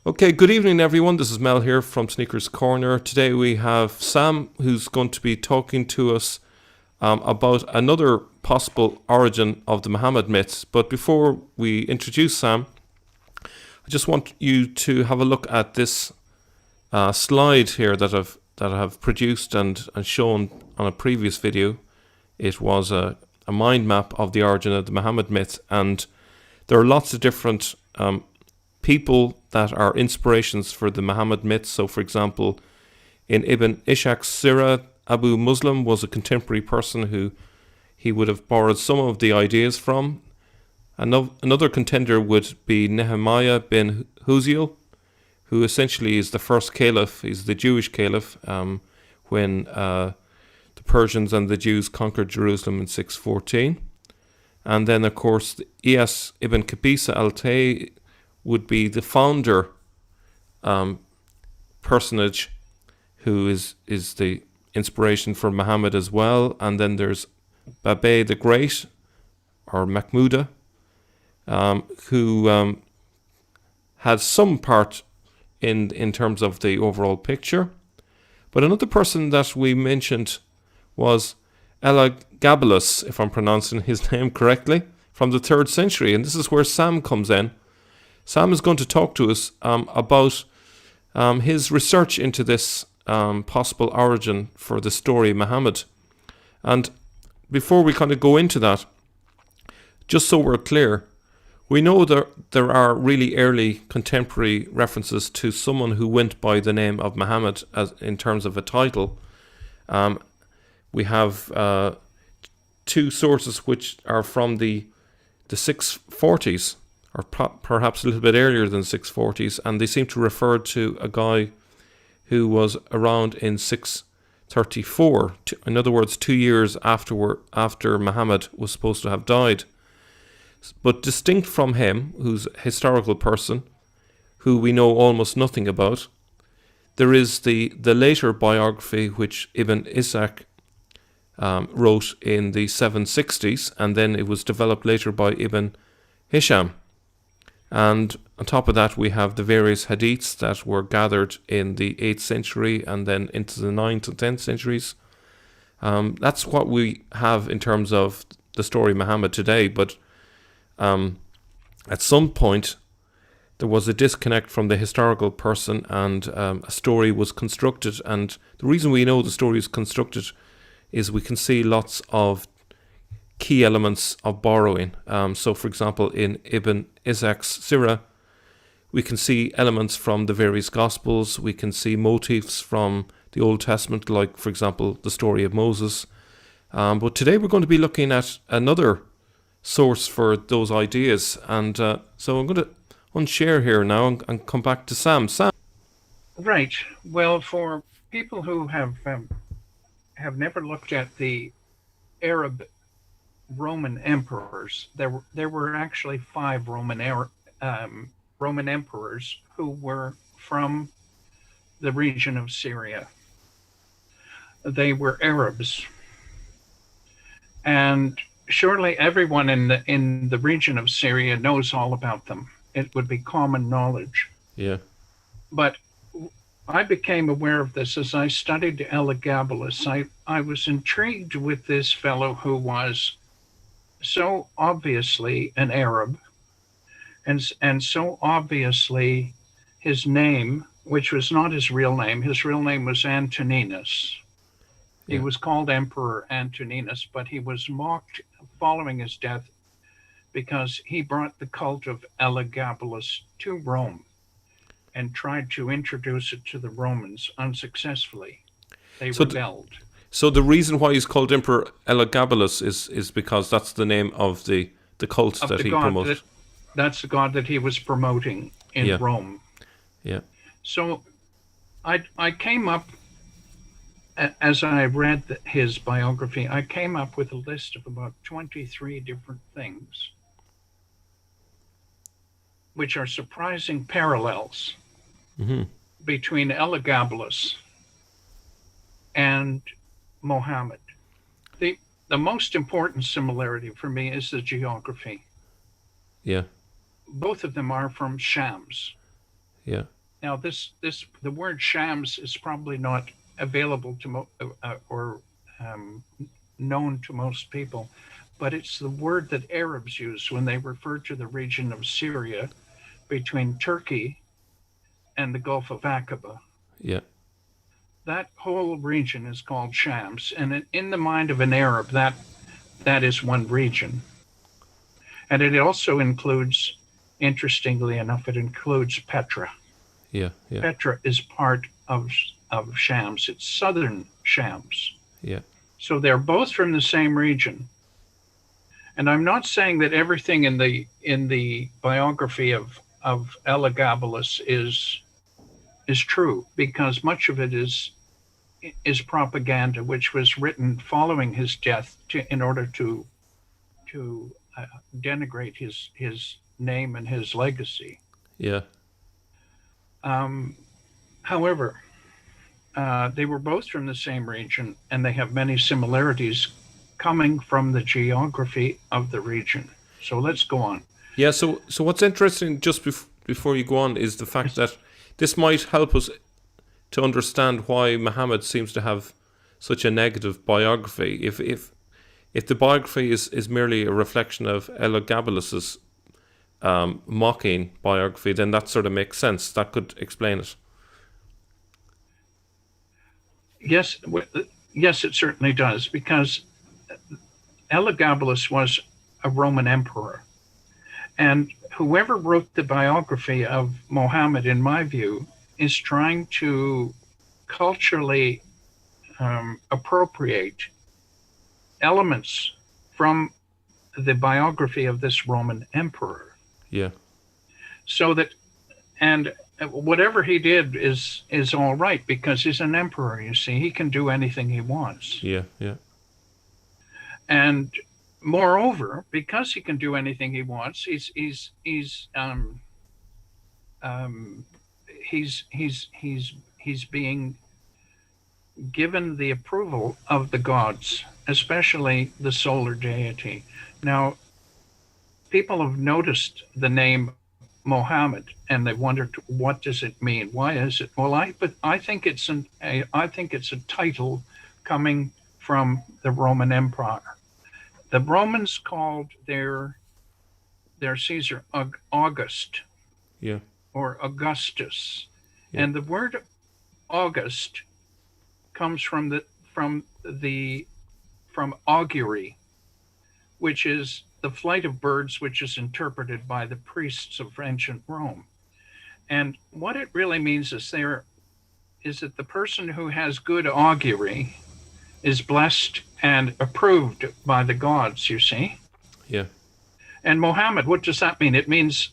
Okay, good evening everyone. This is Mel here from Sneakers Corner. Today we have Sam who's going to be talking to us about another possible origin of the Muhammad myths. But before we introduce Sam, I just want you to have a look at this slide here that I have produced and shown on a previous video. It was a mind map of the origin of the Muhammad myth, and there are lots of different people that are inspirations for the Muhammad myths. So for example, in Ibn Ishaq's Sirah, Abu Muslim was a contemporary person who he would have borrowed some of the ideas from. Another contender would be Nehemiah bin Huziel, who essentially is the first caliph. He's the Jewish caliph when the Persians and the Jews conquered Jerusalem in 614. And then of course Iyas ibn Qabisa al-Tay would be the founder personage who is the inspiration for Muhammad as well. And then there's Babay the Great, or Mahmuda, who had some part in terms of the overall picture. But another person that we mentioned was Elagabalus, if I'm pronouncing his name correctly, from the 3rd century. And this is where Sam comes in. Sam is going to talk to us about his research into this possible origin for the story Muhammad. And before we kind of go into that, just so we're clear, we know there are really early contemporary references to someone who went by the name of Muhammad as in terms of a title. We have two sources which are from the 640s, or perhaps a little bit earlier than 640s, and they seem to refer to a guy who was around in 634, in other words 2 years after Muhammad was supposed to have died. But distinct from him, who's a historical person who we know almost nothing about, there is the later biography which Ibn Ishaq wrote in the 760s, and then it was developed later by Ibn Hisham. And on top of that, we have the various hadiths that were gathered in the 8th century and then into the 9th and 10th centuries. That's what we have in terms of the story Muhammad today. But at some point, there was a disconnect from the historical person, and a story was constructed. And the reason we know the story is constructed is we can see lots of key elements of borrowing. So for example, in Ibn Ishaq's Sirah, we can see elements from the various Gospels. We can see motifs from the Old Testament, like for example the story of Moses. But today we're going to be looking at another source for those ideas, and so I'm going to unshare here now and come back to Sam. Sam. Right. Well, for people who have never looked at the Arab Roman emperors, there were actually 5 Roman emperors who were from the region of Syria. They were Arabs, and surely everyone in the region of Syria knows all about them. It would be common knowledge. Yeah. But I became aware of this as I studied Elagabalus. I was intrigued with this fellow who was so obviously an Arab, and so obviously his name, which was not his real name was Antoninus. He was called Emperor Antoninus, but he was mocked following his death because he brought the cult of Elagabalus to Rome and tried to introduce it to the Romans unsuccessfully. They rebelled. So the reason why he's called Emperor Elagabalus is because that's the name of the cult that he promoted. That's the god that he was promoting in Rome. Yeah. So I came up, as I read his biography, I came up with a list of about 23 different things, which are surprising parallels between Elagabalus and Mohammed. The most important similarity for me is the geography. Yeah. Both of them are from Shams. Yeah. Now, the word Shams is probably not available to or um, known to most people, but it's the word that Arabs use when they refer to the region of Syria between Turkey and the Gulf of Aqaba. Yeah. That whole region is called Shams, and in the mind of an Arab, that is one region. And it also includes, interestingly enough, it includes Petra. Yeah. Yeah. Petra is part of Shams. It's southern Shams. Yeah. So they're both from the same region. And I'm not saying that everything in the biography of Elagabalus is true, because much of it is propaganda, which was written following his death in order to denigrate his name and his legacy. Yeah. However, they were both from the same region, and they have many similarities coming from the geography of the region. So let's go on. Yeah. So what's interesting, just before you go on, is the fact that this might help us to understand why Muhammad seems to have such a negative biography. If the biography is merely a reflection of Elagabalus's mocking biography, then that sort of makes sense. That could explain it. Yes, yes, it certainly does, because Elagabalus was a Roman emperor, and whoever wrote the biography of Muhammad, in my view, is trying to culturally appropriate elements from the biography of this Roman emperor. Yeah. So that, and whatever he did is all right, because he's an emperor. You see, he can do anything he wants. Yeah. Yeah. And moreover, because he can do anything he wants, he's being given the approval of the gods, especially the solar deity. Now, people have noticed the name Mohammed, and they wondered, what does it mean? Why is it? Well, I think it's a title coming from the Roman Empire. The Romans called their Caesar August. Yeah. Or Augustus. Yeah. And the word August comes from augury, which is the flight of birds, which is interpreted by the priests of ancient Rome. And what it really means is that the person who has good augury is blessed and approved by the gods, you see. Yeah. And Muhammad, what does that mean? It means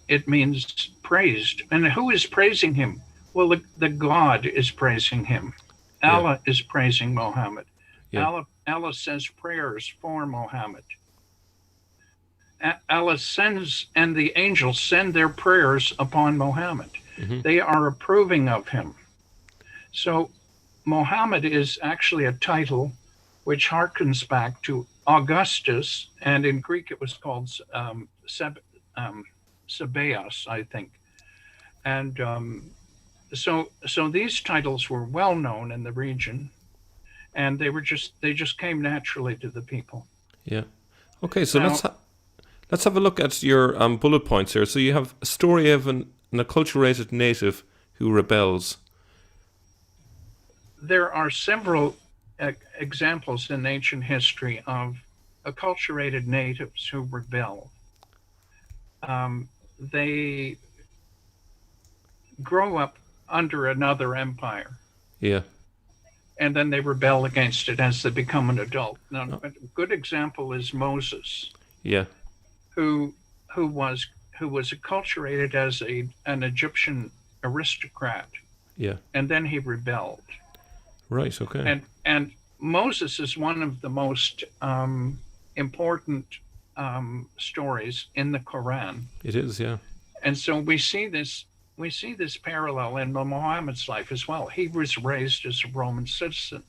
praised. And who is praising him? Well, the God is praising him. Allah is praising Muhammad. Yeah. Allah says prayers for Muhammad. Allah sends, and the angels send their prayers upon Muhammad. Mm-hmm. They are approving of him. So Muhammad is actually a title which harkens back to Augustus, and in Greek it was called Sebeos, I think. And so these titles were well known in the region, and they just came naturally to the people. Yeah. Okay, so Now, let's have a look at your bullet points here. So you have a story of an acculturated native who rebels. There are several examples in ancient history of acculturated natives who rebel. They grow up under another empire. Yeah. And then they rebel against it as they become an adult. Now, a good example is Moses. Yeah. Who was acculturated as an Egyptian aristocrat. Yeah. And then he rebelled. Right. Okay. And Moses is one of the most important stories in the Quran. It is. Yeah. And so we see this parallel in Muhammad's life as well. He was raised as a Roman citizen.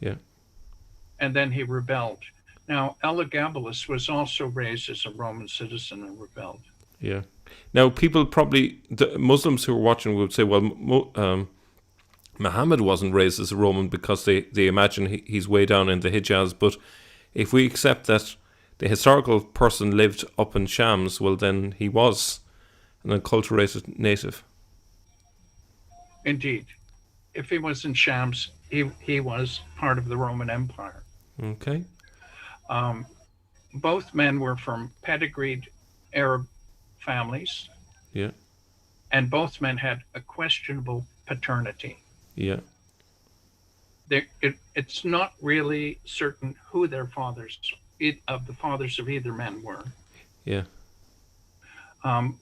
Yeah. And then he rebelled. Now, Elagabalus was also raised as a Roman citizen and rebelled. Yeah. Now, people probably, the Muslims who are watching would say, well, Muhammad wasn't raised as a Roman because they imagine he's way down in the Hijaz. But if we accept that the historical person lived up in Shams, well, then he was an acculturated native. Indeed. If he was in Shams, he was part of the Roman Empire. Okay. Both men were from pedigreed Arab families, Yeah. and both men had a questionable paternity. Yeah. It's not really certain who their fathers, of the fathers of either men were. Yeah.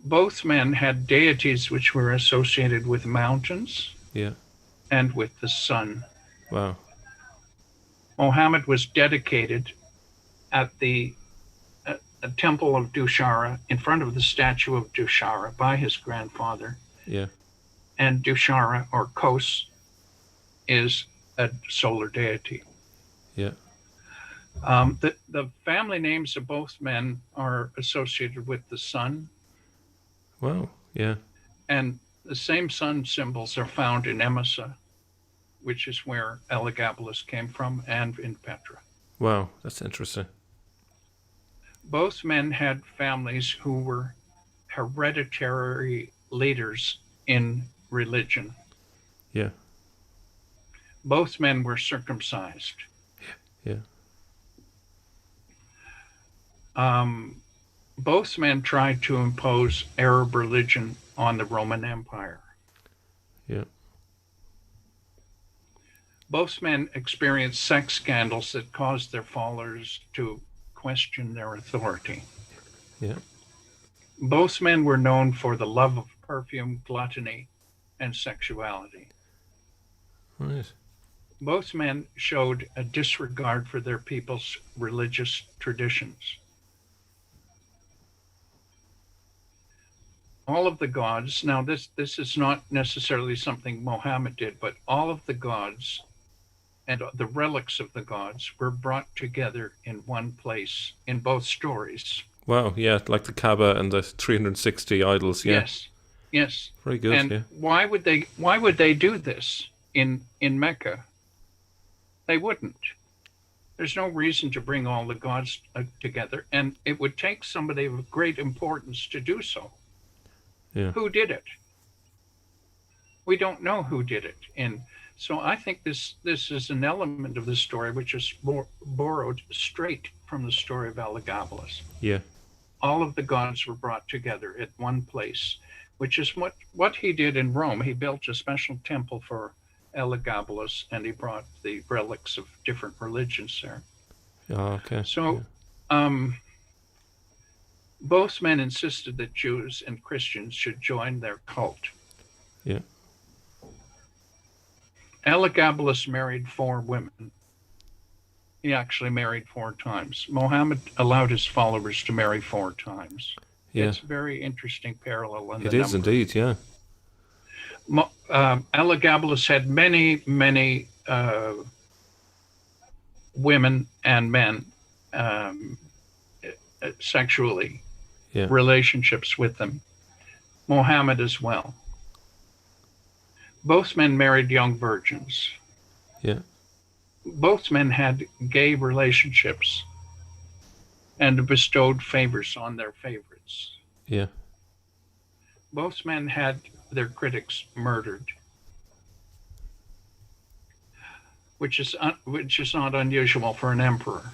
Both men had deities which were associated with mountains Yeah. and with the sun. Wow. Mohammed was dedicated at the temple of Dushara, in front of the statue of Dushara, by his grandfather. Yeah. And Dushara, or Kos, is a solar deity. Yeah. The family names of both men are associated with the sun, Wow. Yeah. and the same sun symbols are found in Emesa, which is where Elagabalus came from, and in Petra. Wow. That's interesting. Both men had families who were hereditary leaders in religion. Yeah. Both men were circumcised. Yeah. Both men tried to impose Arab religion on the Roman Empire. Yeah. Both men experienced sex scandals that caused their followers to question their authority. Yeah. Both men were known for the love of perfume, gluttony, and sexuality. Right. Both men showed a disregard for their people's religious traditions. All of the gods, now this is not necessarily something Mohammed did, but all of the gods and the relics of the gods were brought together in one place in both stories. Wow. Yeah. Like the Kaaba and the 360 idols. Yeah. Yes. Yes. Very good. And yeah. why would they do this in Mecca? They wouldn't. There's no reason to bring all the gods together, and it would take somebody of great importance to do so. Yeah. Who did it? We don't know who did it. And so I think this is an element of the story which is borrowed straight from the story of Elagabalus. Yeah. All of the gods were brought together at one place, which is what he did in Rome. He built a special temple for Elagabalus, and he brought the relics of different religions there. Oh, okay. So yeah. Both men insisted that Jews and Christians should join their cult. Yeah. Elagabalus married 4 women. He actually married 4 times. Mohammed allowed his followers to marry 4 times. Yeah. It's a very interesting parallel in the It is number. indeed, yeah. Elagabalus had many women and men sexually, Yeah. relationships with them. Mohammed as well. Both men married young virgins. Yeah. Both men had gay relationships and bestowed favors on their favorites. Yeah. Both men had their critics murdered, which is not unusual for an emperor.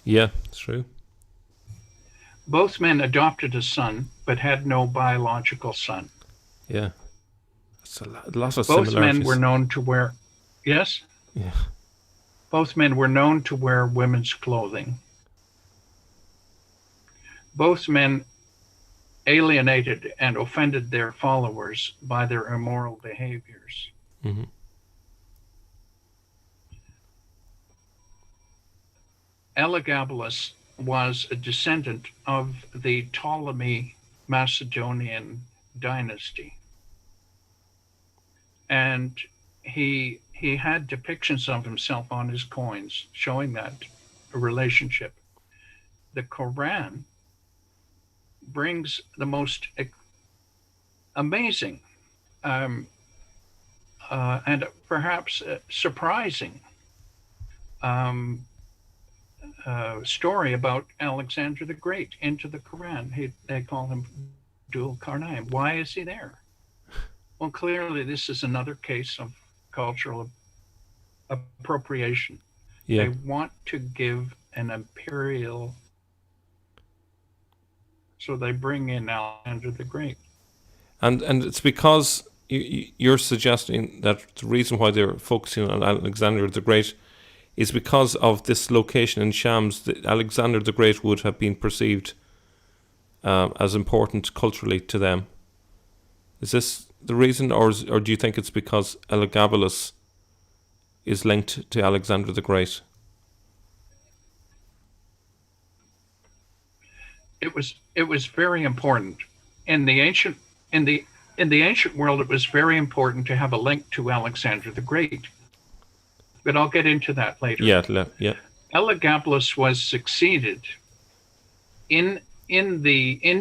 Yeah, it's true. Both men adopted a son, but had no biological son. Yeah. It's a lot of Both similarities. men were known to wear, yes? Yeah. Both men were known to wear women's clothing. Both men alienated and offended their followers by their immoral behaviors. Mm-hmm. Elagabalus was a descendant of the Ptolemy Macedonian dynasty. And he had depictions of himself on his coins showing that relationship. The Quran brings the most amazing um, and perhaps surprising um, story about Alexander the Great into the Quran. They call him Dul Karnaim. Why is he there? Well, clearly, this is another case of cultural appropriation. Yeah. They want to give an imperial, so they bring in Alexander the Great. And it's because you're suggesting that the reason why they're focusing on Alexander the Great is because of this location in Shams. That Alexander the Great would have been perceived as important culturally to them. Is this the reason, or do you think it's because Elagabalus is linked to Alexander the Great? It was very important in the ancient world. It was very important to have a link to Alexander the Great. But I'll get into that later. Yeah. Elagabalus was succeeded in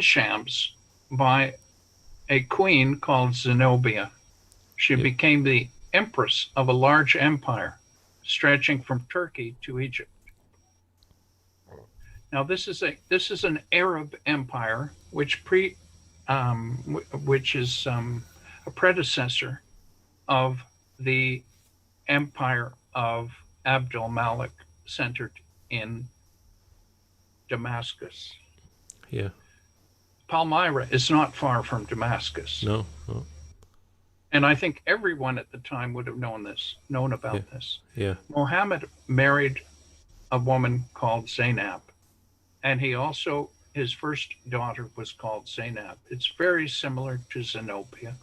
Shams by a queen called Zenobia. She became the empress of a large empire stretching from Turkey to Egypt. Now this is an Arab empire which is a predecessor of the empire of Abdul Malik, centered in Damascus. Yeah. Palmyra is not far from Damascus. No. And I think everyone at the time would have known about this. Yeah. Muhammad married a woman called Zainab, and his first daughter was called Zainab. It's very similar to Zenobia,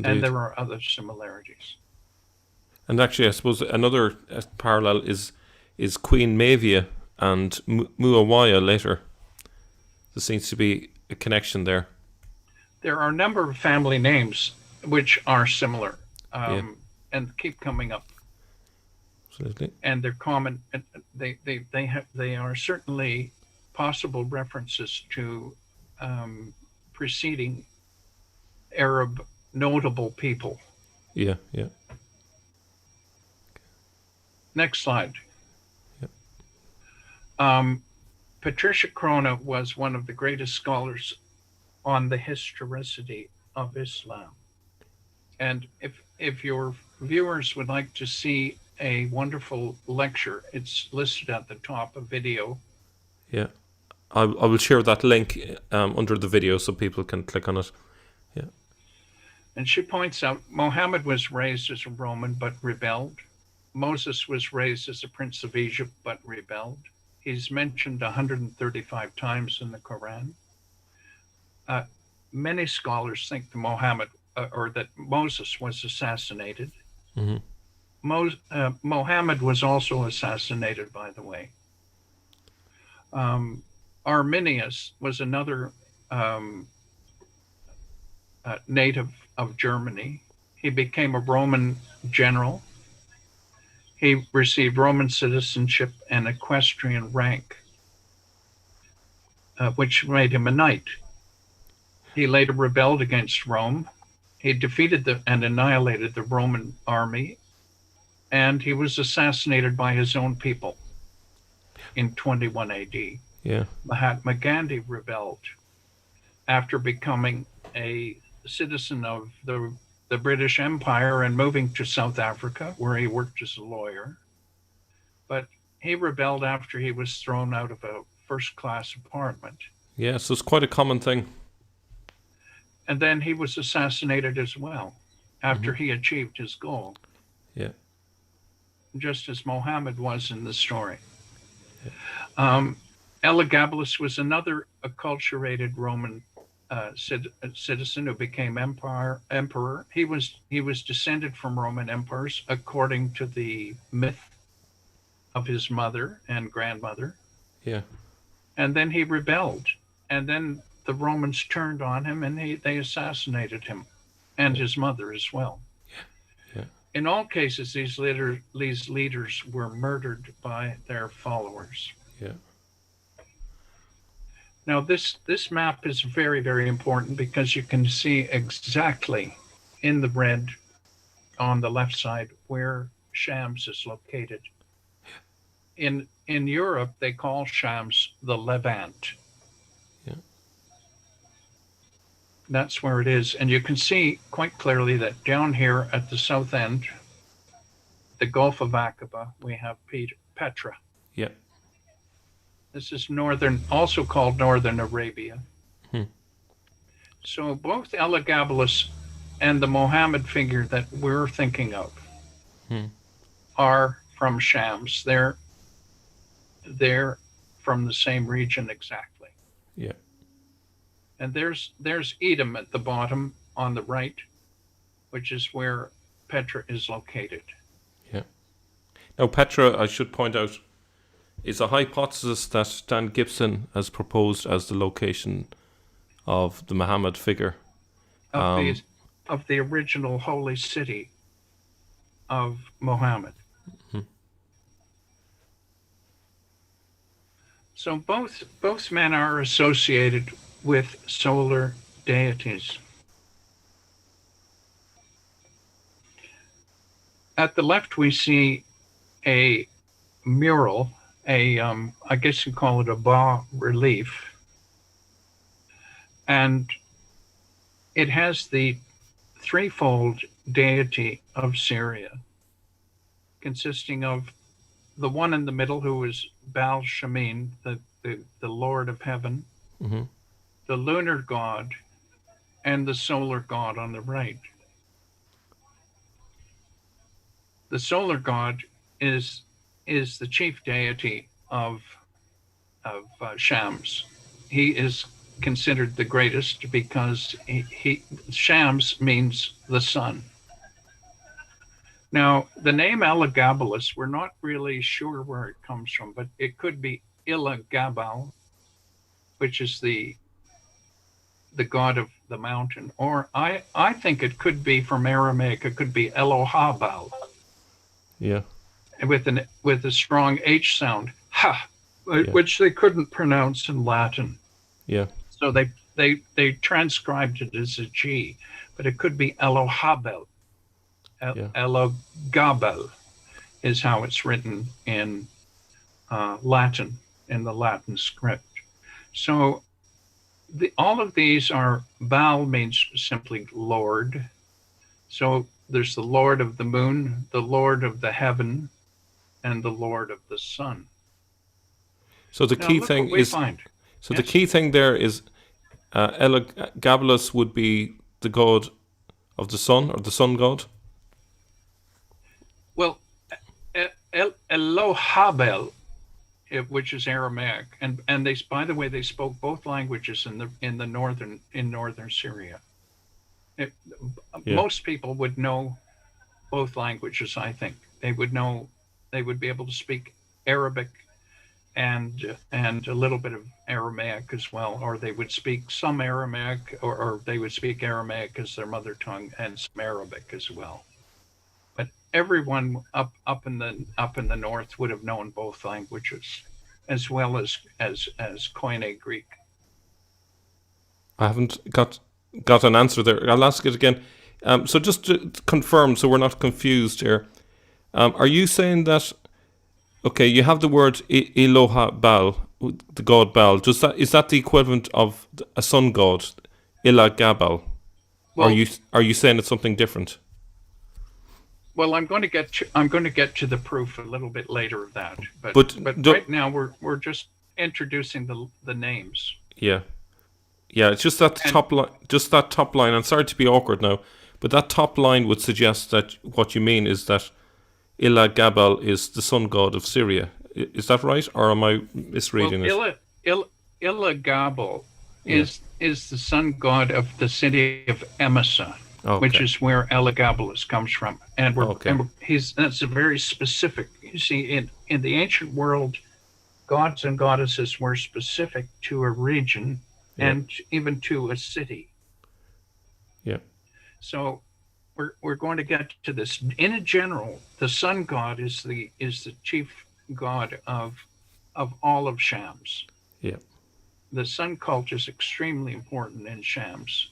and there are other similarities. And actually, I suppose another parallel is Queen Mavia and Muawiyah later. There seems to be a connection there. There are a number of family names which are similar and keep coming up. Absolutely. And they're common. They are certainly possible references to preceding Arab notable people. Yeah. Next slide. Yep. Patricia Crona was one of the greatest scholars on the historicity of Islam. And if your viewers would like to see a wonderful lecture, it's listed at the top, a video. Yeah. I will share that link under the video so people can click on it. Yeah. And she points out Muhammad was raised as a Roman but rebelled. Moses was raised as a prince of Egypt but rebelled. He's mentioned 135 times in the Quran. Many scholars think that Moses was assassinated. Mm-hmm. Muhammad was also assassinated, by the way. Arminius was another native of Germany. He became a Roman general. He received Roman citizenship and equestrian rank, which made him a knight. He later rebelled against Rome. He defeated and annihilated the Roman army, and he was assassinated by his own people in 21 AD. Yeah. Mahatma Gandhi rebelled after becoming a citizen of the British Empire and moving to South Africa, where he worked as a lawyer. But he rebelled after he was thrown out of a first-class apartment. Yeah, so it's quite a common thing. And then he was assassinated as well after he achieved his goal. Yeah. Just as Muhammad was in the story. Yeah. Elagabalus was another acculturated Roman citizen who became emperor. He was descended from Roman emperors according to the myth of his mother and grandmother. Yeah. And then he rebelled, and then the Romans turned on him and they assassinated him and his mother as well. Yeah. In all cases, these leaders were murdered by their followers. Yeah. Now, this map is very, very important because you can see exactly in the red on the left side where Shams is located. In Europe, they call Shams the Levant. Yeah. That's where it is. And you can see quite clearly that down here at the south end, the Gulf of Aqaba, we have Petra. Yeah. This is northern, also called Northern Arabia. Hmm. So both Elagabalus and the Mohammed figure that we're thinking of are from Shams. They're from the same region exactly. Yeah. And there's Edom at the bottom on the right, which is where Petra is located. Yeah. Now, Petra, I should point out, is a hypothesis that Dan Gibson has proposed as the location of the Muhammad figure. Of the original holy city of Muhammad. Mm-hmm. So both men are associated with solar deities. At the left, we see a mural, I guess you call it a bas relief, and it has the threefold deity of Syria, consisting of the one in the middle, who is Baal Shamin, the Lord of Heaven, Mm-hmm. the lunar god, and the solar god on the right. The solar god is the chief deity of Shams. He is considered the greatest because Shams means the sun. Now, the name Elagabalus, we're not really sure where it comes from, but it could be Ilagabal, which is the god of the mountain, or I think it could be from Aramaic. It could be Elohabal. Yeah. With a strong H sound, ha, which they couldn't pronounce in Latin. Yeah. So they transcribed it as a G, but it could be Elohabel. Elagabal is how it's written in Latin, in the Latin script. So all of these are, Baal means simply Lord. So there's the Lord of the moon, the Lord of the heaven, and the Lord of the sun. So the key thing is, the key thing there is Elagabalus would be the god of the sun, or the sun god. Well, Elohabel, which is Aramaic, and they, by the way, they spoke both languages in northern Syria. Most people would know both languages. I think they would be able to speak Arabic and a little bit of Aramaic as well, or they would speak some Aramaic, or they would speak Aramaic as their mother tongue and some Arabic as well. But everyone up in the north would have known both languages, as well as Koine Greek. I haven't got an answer there. I'll ask it again. So just to confirm, so we're not confused here, are you saying that, okay, you have the word Eloha Baal, the god Baal. Is that the equivalent of a sun god, Ilagabal? Well, are you saying it's something different? Well, I'm going to get to the proof a little bit later of that, but right now we're just introducing the names. Yeah. It's just that top line. I'm sorry to be awkward now, but that top line would suggest that what you mean is that Elagabal is the sun god of Syria. Is that right, or am I misreading it? Elagabal is the sun god of the city of Emesa, which is where Elagabalus comes from, and that's a very specific. You see, in the ancient world, gods and goddesses were specific to a region. And even to a city. Yeah. So we're going to get to this. In general, the sun god is the chief god of all of Shams. Yeah. the sun cult is extremely important in Shams.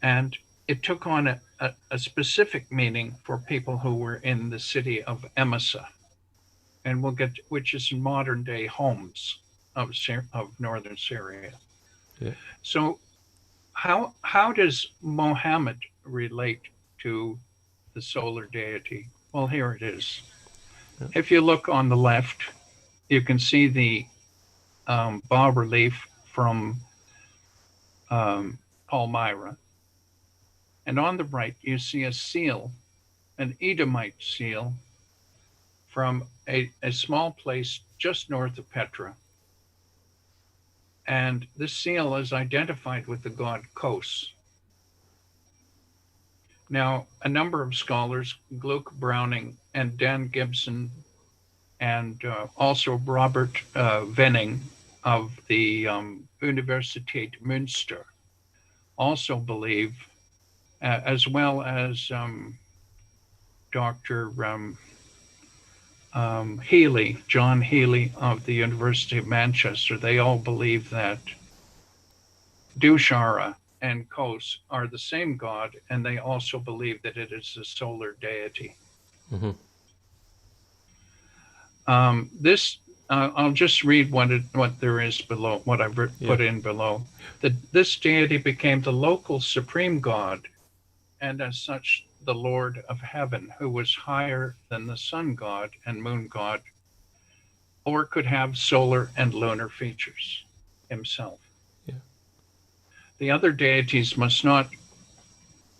And it took on a specific meaning for people who were in the city of Emesa, and we'll get, which is modern day Homs of northern Syria. Yeah. So how does Mohammed relate to the solar deity? Well, here it is. Yeah. If you look on the left, you can see the bas relief from Palmyra. And on the right, you see a seal, an Edomite seal from a small place just north of Petra. And this seal is identified with the god Kos. Now, a number of scholars, Gluck Browning and Dan Gibson, and also Robert Venning of the Universität Münster, also believe, as well as Dr. Healy, John Healy of the University of Manchester, they all believe that Dushara and Kos are the same god, and they also believe that it is a solar deity. Mm-hmm. I'll just read what there is below, what I've put in below. This deity became the local supreme god, and as such, the Lord of heaven, who was higher than the sun god and moon god, or could have solar and lunar features himself. Yeah. The other deities must not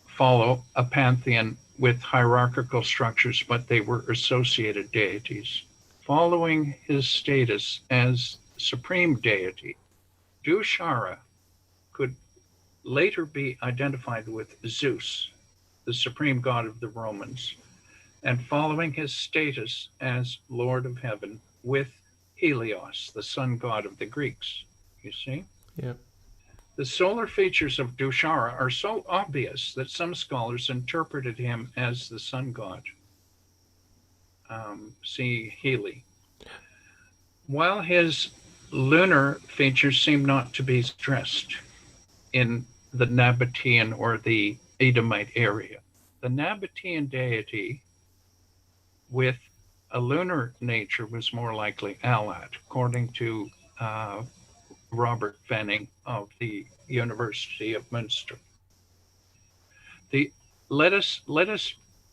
follow a pantheon with hierarchical structures, but they were associated deities. Following his status as supreme deity, Dushara could later be identified with Zeus, the supreme god of the Romans, and following his status as Lord of Heaven with Helios, the sun god of the Greeks. You see? Yeah. The solar features of Dushara are so obvious that some scholars interpreted him as the sun god. See Healy. While his lunar features seem not to be stressed in the Nabatean or the Edomite area, the Nabatean deity with a lunar nature was more likely Alat, according to Robert Venning of the University of Münster.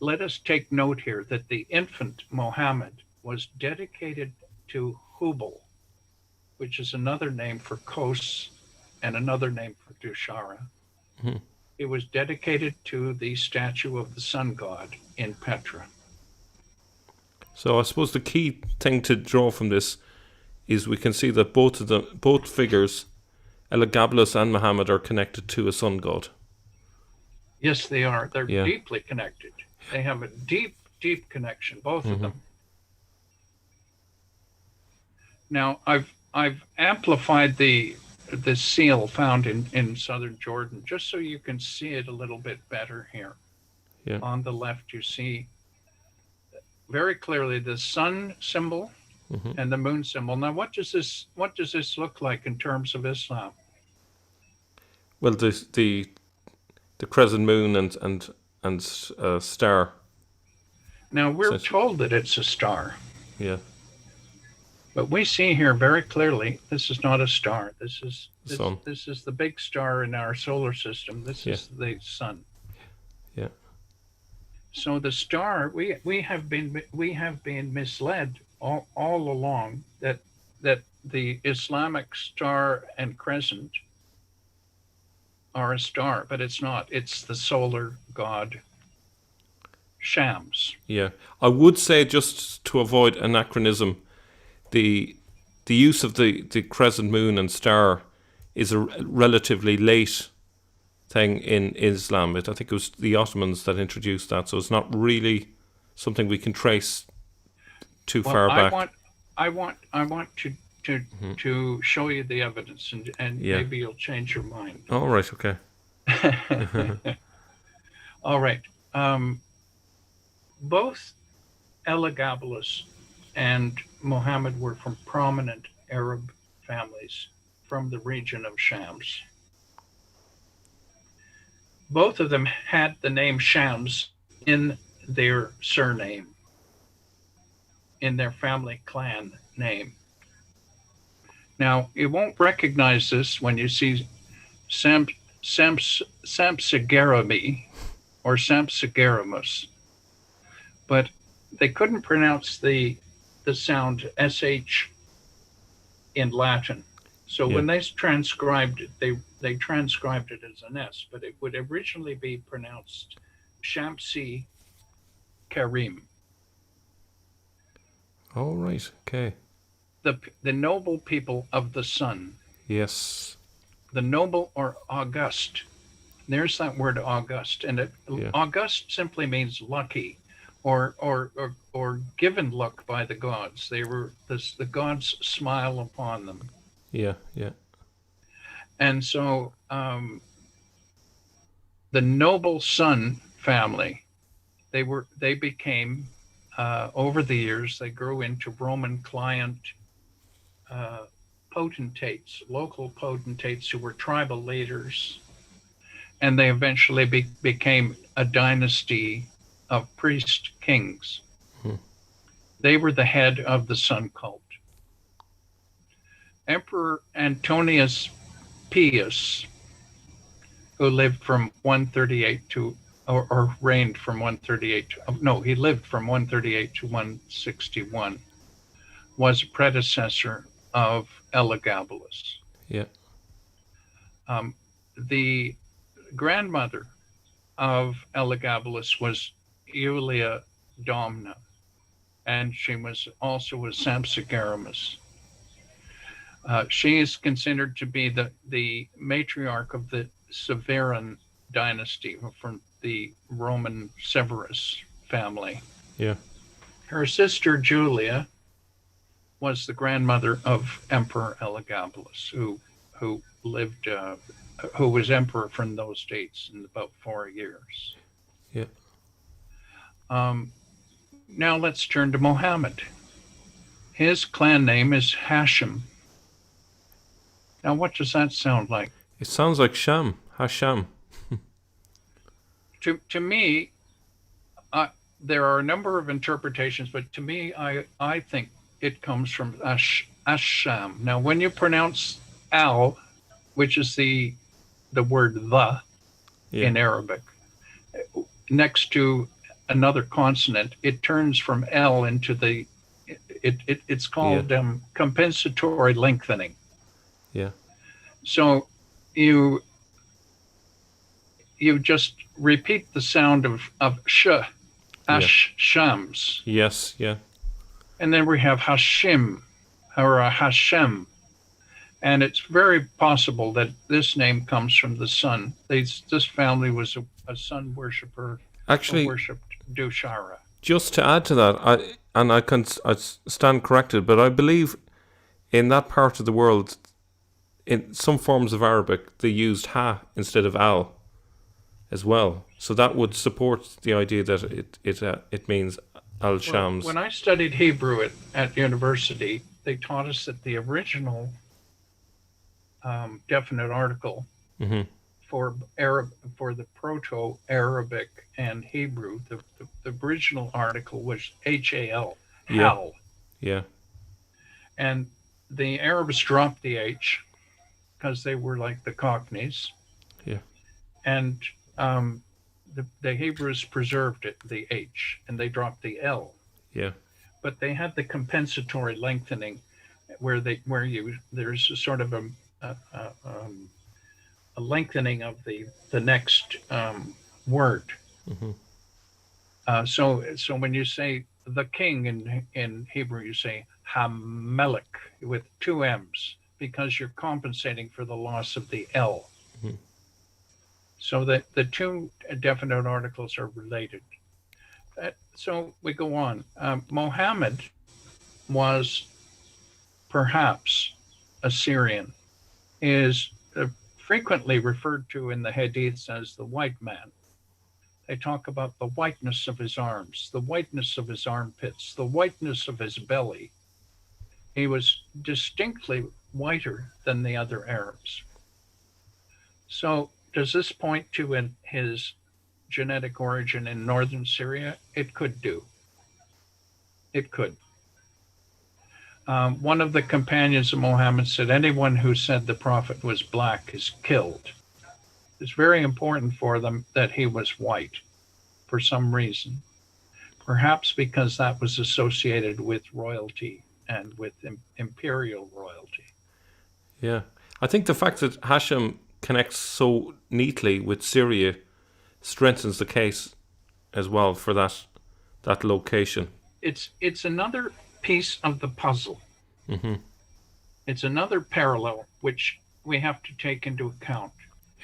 Let us take note here that the infant Mohammed was dedicated to Hubal, which is another name for Kos and another name for Dushara. Mm-hmm. It was dedicated to the statue of the sun god in Petra. So I suppose the key thing to draw from this is we can see that both figures, Elagabalus and Muhammad, are connected to a sun god. Yes, they are. They're deeply connected. They have a deep, deep connection, both of them. Now, I've amplified the seal found in southern Jordan, just so you can see it a little bit better here. Yeah. On the left, you see very clearly the sun symbol and the moon symbol. Now, what does this look like in terms of Islam? Well, the crescent moon and star. Now, we're told that it's a star. Yeah. But we see here very clearly, this is not a star. This is the big star in our solar system. This is the sun. Yeah. So the star, we have been misled all along that the Islamic star and crescent are a star, but it's not. It's the solar god Shams. Yeah. I would say, just to avoid anachronism, the use of the crescent moon and star is a relatively late thing in Islam. I think it was the Ottomans that introduced that, so it's not really something we can trace too far back. I want to show you the evidence, and maybe you'll change your mind. All right. Okay. All right. Both Elagabalus and Muhammad were from prominent Arab families from the region of Shams. Both of them had the name Shams in their surname, in their family clan name. Now, you won't recognize this when you see Sampsagarami or Sampsagaramus, but they couldn't pronounce the sound sh in Latin. So Yeah. when they transcribed it, they transcribed it as an S, but it would originally be pronounced Shamsi Karim. All right. Okay. The noble people of the sun, Yes. the noble or august. There's that word august, and Yeah. august simply means lucky, or given luck by the gods. They were the gods smile upon them, Yeah. Yeah. and so the noble sun family, they became over the years they grew into Roman client potentates, local potentates who were tribal leaders, and they eventually became a dynasty of priest kings. Hmm. They were the head of the sun cult. Emperor Antonius Pius, who lived from 138 to, or reigned from 138 to, no, he lived from 138 to 161, was a predecessor of Elagabalus. Yeah. The grandmother of Elagabalus was Iulia Domna, and she was also a Sampsagaramus. She is considered to be the matriarch of the Severan dynasty from the Roman Severus family. Yeah. Her sister Julia was the grandmother of Emperor Elagabalus, who lived, who was emperor from those dates in about 4 years. Yeah. Now let's turn to Mohammed. His clan name is Hashim. Now, what does that sound like? It sounds like Sham. Hasham. To me, there are a number of interpretations, but to me, I think it comes from Asham. Now, when you pronounce al, which is the word the Yeah. in Arabic, next to another consonant, it turns from L into the, it's called compensatory lengthening. Yeah. So you just repeat the sound of sh, ash, shams. Yes. Yeah. And then we have Hashim or Hashem. And it's very possible that this name comes from the sun. This family was a sun worshiper. Actually, worshipped Dushara. just to add to that, I stand corrected, but I believe in that part of the world, in some forms of Arabic, they used ha instead of al as well. So that would support the idea that it means al shams. When I studied Hebrew at university, they taught us that the original definite article Mm-hmm. for the Proto-Arabic and Hebrew, the original article was hal, hal. Yeah. And the Arabs dropped the H because they were like the Cockneys. Yeah. And the Hebrews preserved it, the H, and they dropped the L. Yeah. But they had the compensatory lengthening where there's a sort of a lengthening of the next word. Mm-hmm. So when you say the king in Hebrew, you say Hamelech with 2 M's because you're compensating for the loss of the L. Mm-hmm. So that the two definite articles are related. So we go on. Mohammed was perhaps a Syrian, is frequently referred to in the Hadiths as the white man. They talk about the whiteness of his arms, the whiteness of his armpits, the whiteness of his belly. He was distinctly whiter than the other Arabs. So, does this point to his genetic origin in northern Syria? It could do. It could. One of the companions of Muhammad said, anyone who said the Prophet was black is killed. It's very important for them that he was white for some reason, perhaps because that was associated with royalty and with imperial royalty. Yeah. I think the fact that Hashim connects so neatly with Syria strengthens the case as well for that location. It's another piece of the puzzle. Hmm. It's another parallel which we have to take into account.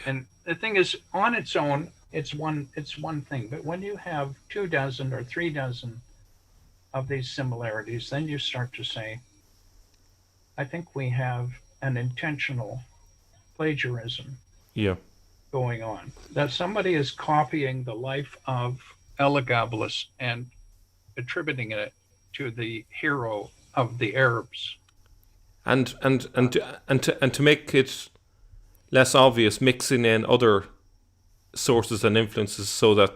And the thing is, on its own, it's one thing. But when you have 24 or 36 of these similarities, then you start to say, I think we have an intentional plagiarism Yeah. going on. That somebody is copying the life of Elagabalus and attributing it to the hero of the Arabs. And to make it less obvious, mixing in other sources and influences so that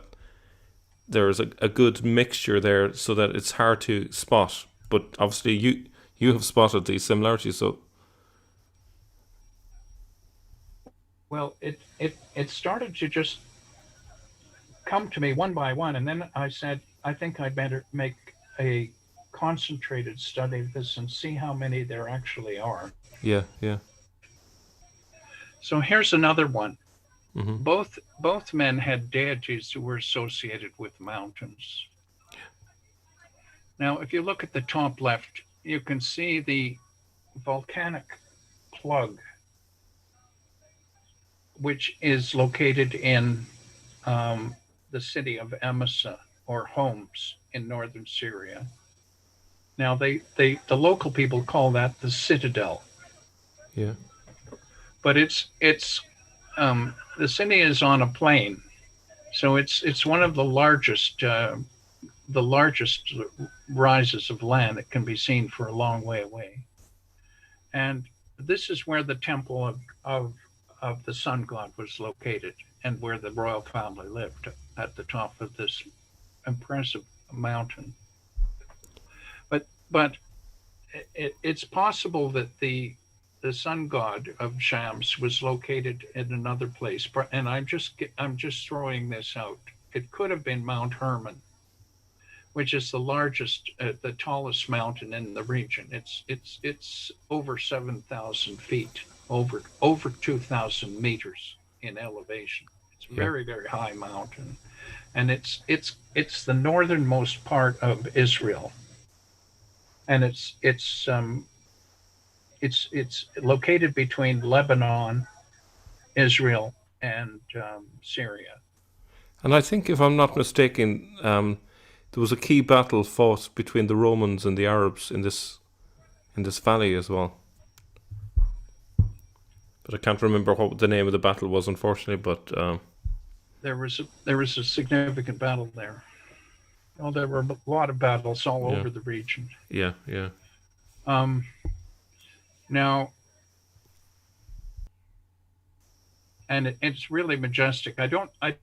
there's a good mixture there, so that it's hard to spot. But obviously, you have spotted these similarities. So Well, it started to just come to me one by one, and then I said, I think I'd better make a concentrated study of this and see how many there actually are. yeah, yeah. So here's another one. Hmm. Both men had deities who were associated with mountains. Now, if you look at the top left, you can see the volcanic plug, which is located in the city of Emesa or Homs in northern Syria. Now, the local people call that the citadel, Yeah, but it's the city is on a plain, so it's one of the largest rises of land that can be seen for a long way away. And this is where the temple of the sun god was located and where the royal family lived at the top of this impressive mountain. But it's possible that the sun god of Shams was located in another place. And I'm just throwing this out. It could have been Mount Hermon, which is the tallest mountain in the region. It's over 7,000 feet, over 2,000 meters in elevation. It's a yeah. very, very high mountain, and it's the northernmost part of Israel, and it's located between Lebanon, Israel, and Syria. And I think, if I'm not mistaken, there was a key battle fought between the Romans and the Arabs in this valley as well. But I can't remember what the name of the battle was, unfortunately. But There was a significant battle there. Oh, there were a lot of battles all yeah, over the region. yeah, yeah, Um, Now, and it's really majestic. I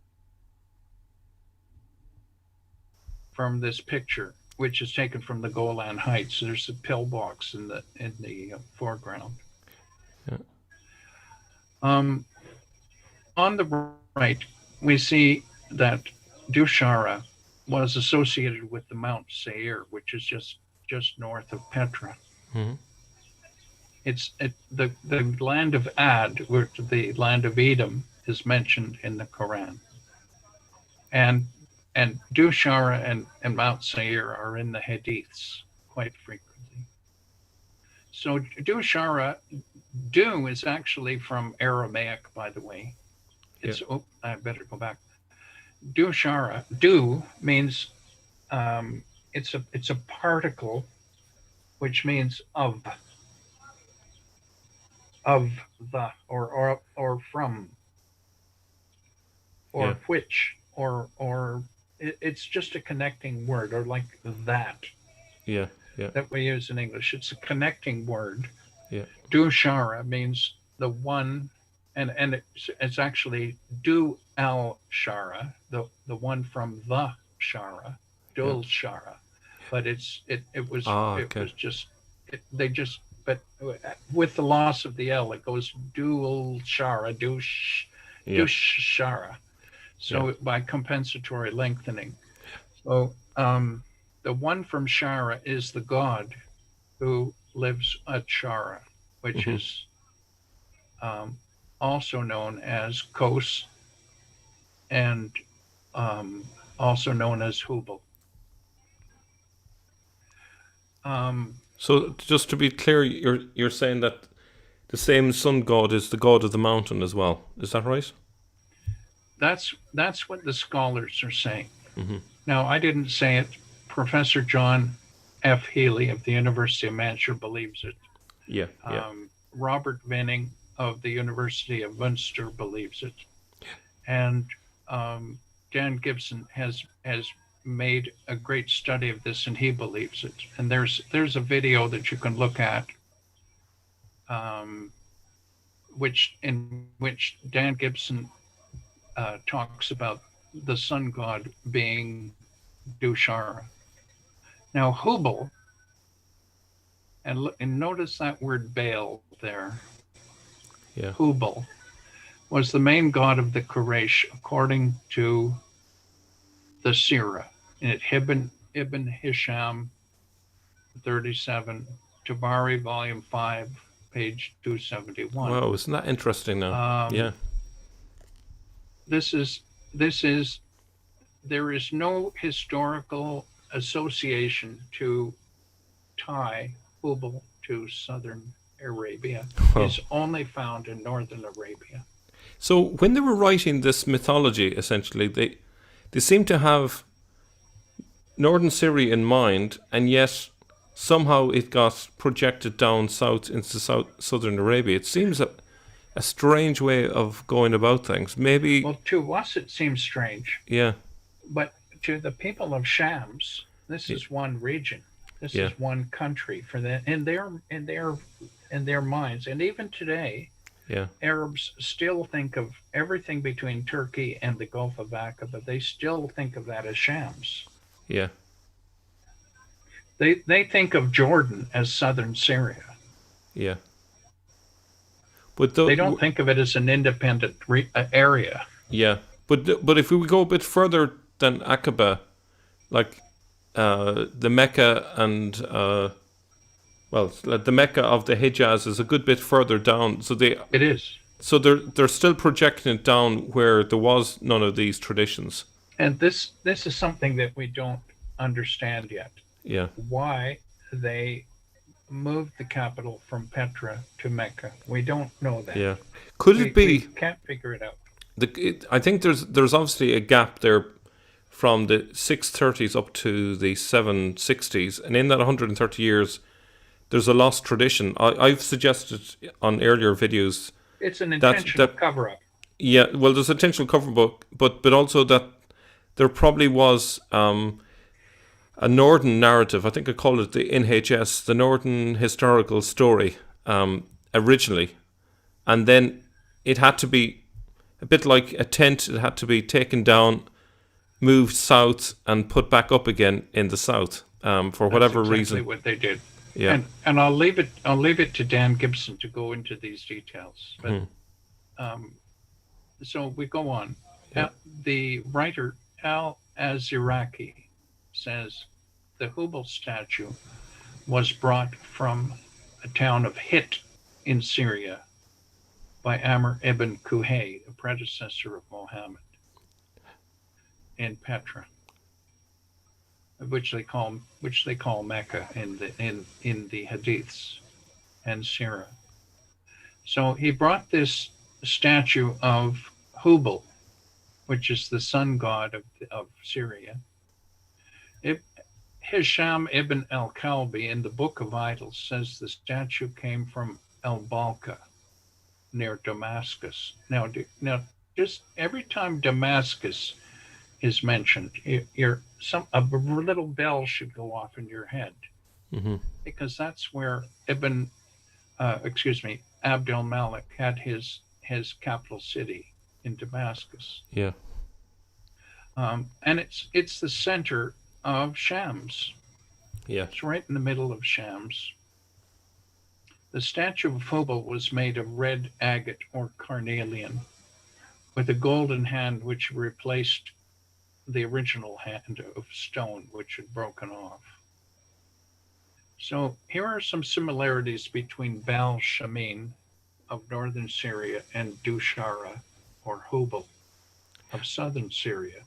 from this picture, which is taken from the Golan Heights. There's a pillbox in the foreground. yeah, Um, on the right, we see that Dushara was associated with the Mount Seir, which is just north of Petra. hmm, The land of Ad, where the land of Edom, is mentioned in the Quran, and Dushara and Mount Seir are in the Hadiths quite frequently. So Dushara, Du is actually from Aramaic, by the way. yeah, I better go back. Dushara, Du means it's a particle which means of the or from or yeah, which or it's just a connecting word, or like that. yeah. Yeah. that we use in English. It's a connecting word. Yeah. Dushara means the one, and it's actually Du al Shara, the one from the Shara, Yeah. Dul Shara, but it was Okay. just they just but with the loss of the L, it goes Dul Shara, Yeah. Dushara. Yeah. So by compensatory lengthening. So the one from Shara is the god who lives at Shara, which Hmm. is um, also known as Kos and um, also known as Hubal. Um, So just to be clear, you're saying that the same sun god is the god of the mountain as well. Is that right? that's what the scholars are saying. Hmm. Now, I didn't say it. Professor John F. Healy of the University of Manchester believes it. Yeah. Yeah. Robert Venning of the University of Munster believes it, and um, Dan Gibson has made a great study of this, and he believes it. And there's a video that you can look at, um, which Dan Gibson talks about the sun god being Dushara. Now Hubal, and notice that word Baal there. Yeah. Hubal was the main god of the Quraysh according to the Sirah in Ibn Hisham 37, Tabari volume 5, page 271. Wow, isn't that interesting now? Um, Yeah. this is there is no historical association to tie Hubal to southern Arabia. Well, It's only found in northern Arabia. so when they were writing this mythology, essentially, they seem to have northern Syria in mind, and yet somehow it got projected down south into southern Arabia. It seems a strange way of going about things. Maybe, Well, to us it seems strange, yeah, but to the people of Shams, this y- is one region. This yeah, is one country for them in their minds. And even today, yeah, Arabs still think of everything between Turkey and the Gulf of Aqaba. They still think of that as Shams. yeah, They think of Jordan as southern Syria. yeah. But They don't think of it as an independent area. yeah, but if we go a bit further than Aqaba, like the Mecca and well, like the Mecca of the Hijaz is a good bit further down. It is. So they're still projecting it down where there was none of these traditions. And this is something that we don't understand yet. Yeah, Why they moved the capital from Petra to Mecca. We don't know that. yeah. Could it We be can't figure it out. I think there's obviously a gap there from the 630s up to the 760s, and in that 130 years, there's a lost tradition. I've suggested on earlier videos It's an that intentional cover up. yeah, well, there's intentional cover book, but also that there probably was a Northern narrative. I think I call it the NHS, the Northern Historical Story, originally, and then it had to be a bit like a tent. It had to be taken down, moved south, and put back up again in the south for whatever That's exactly reason. what they did. Yeah, And I'll leave it to Dan Gibson to go into these details. But so we go on. Yeah. The writer Al Aziraki says the Hubal statue was brought from a town of Hit in Syria by Amr ibn Kuhay, a predecessor of Muhammad, in Petra, which they call Mecca in the Hadiths and Sirah. So he brought this statue of Hubal, which is the sun god of Syria. Hisham ibn al-Kalbi in the Book of Idols says the statue came from El-Balka near Damascus. Now, just every time Damascus is mentioned, a little bell should go off in your head. Mm-hmm. because that's where Abdul Malik had his capital city in Damascus, Yeah. and it's the center of Shams. Yeah. It's right in the middle of Shams. The statue of Hubal was made of red agate or carnelian, with a golden hand which replaced the original hand of stone which had broken off. So here are some similarities between Baal Shamin of northern Syria and Dushara or Hubal of southern Syria.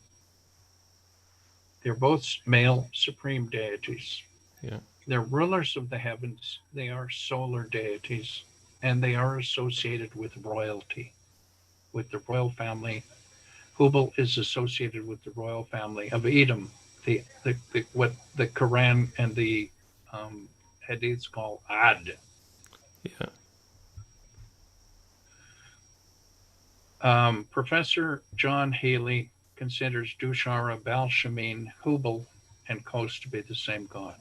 They're both male supreme deities. Yeah. They're rulers of the heavens. They are solar deities, and they are associated with royalty, with the royal family. Hubal is associated with the royal family of Edom, what the Quran and the Hadiths call Ad. Yeah. Professor John Healy considers Dushara, Baal Shamin, Hubal, and Kos to be the same god.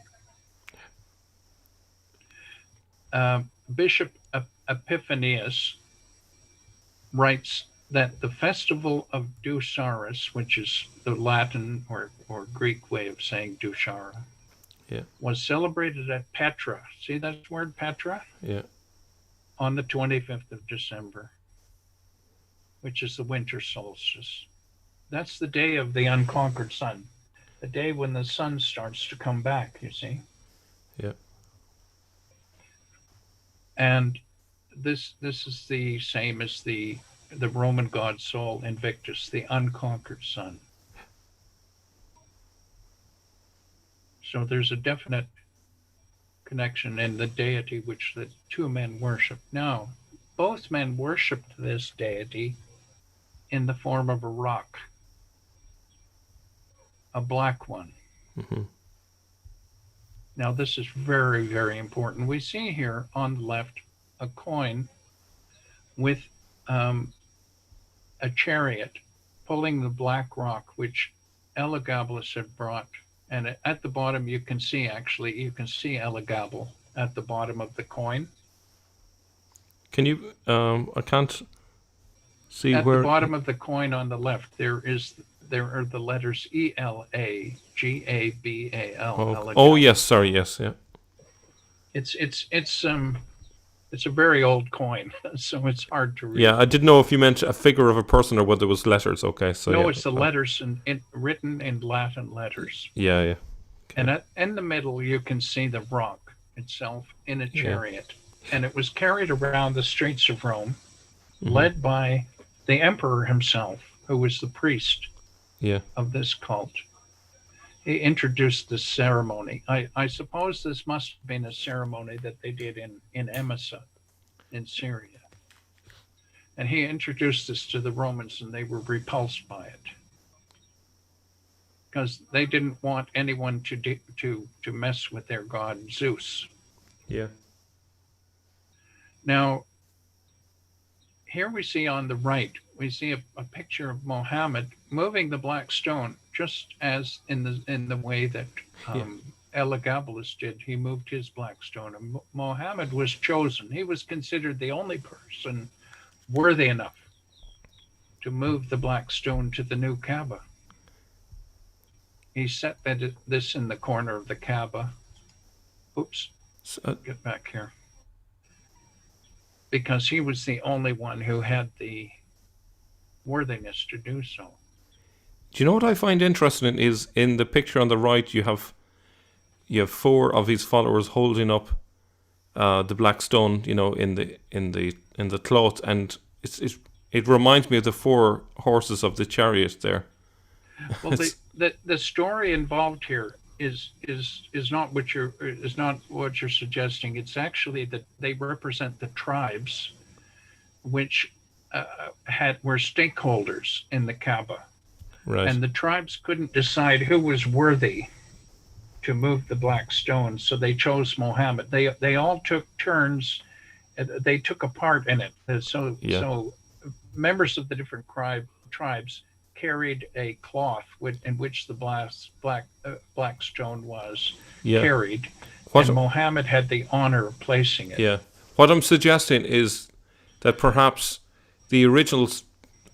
Bishop Epiphanius writes that the festival of Dusharis, which is the Latin or Greek way of saying Dushara, Yeah. was celebrated at Petra. See that word Petra? Yeah. On the 25th of December, which is the winter solstice. That's the day of the unconquered sun, the day when the sun starts to come back, you see. Yeah. And this is the same as the Roman god Sol Invictus, the unconquered sun. So there's a definite connection in the deity which the two men worship. Now, both men worshipped this deity in the form of a rock, a black one. Mm-hmm. Now, this is very, very important. We see here on the left a coin with a chariot pulling the black rock, which Elagabalus had brought. And at the bottom, you can see Elagabal at the bottom of the coin. Can you? I can't see At where. the bottom of the coin on the left, there are the letters Elagabal. Oh yes, sorry, yes, yeah. It's a very old coin, so it's hard to read. Yeah, I didn't know if you meant a figure of a person or whether it was letters. Okay, so No, yeah. it's the letters written in Latin letters. Yeah, yeah. Okay. And in the middle, you can see the rock itself in a chariot. Yeah. And it was carried around the streets of Rome, led by the emperor himself, who was the priest of this cult. He introduced this ceremony. I suppose this must have been a ceremony that they did in Emesa, in Syria. And he introduced this to the Romans, and they were repulsed by it, because they didn't want anyone to mess with their god Zeus. Yeah. Now, here we see on the right, we see a picture of Mohammed moving the black stone, just as in the way that Elagabalus did. He moved his black stone, and Mohammed was chosen. He was considered the only person worthy enough to move the black stone to the new Kaaba. He set this in the corner of the Kaaba. Oops, get back here. Because he was the only one who had the worthiness to do so. Do you know what I find interesting is in the picture on the right you have four of his followers holding up the black stone, in the cloth, and it reminds me of the four horses of the chariot there. Well, the story involved here is not what you're suggesting. It's actually that they represent the tribes, which were stakeholders in the Kaaba, right? And the tribes couldn't decide who was worthy to move the black stone, so they chose Mohammed. They all took turns. They took a part in it. So members of the different tribes carried a cloth in which the black stone was carried, What? and Mohammed had the honor of placing it. Yeah. What I'm suggesting is that perhaps the original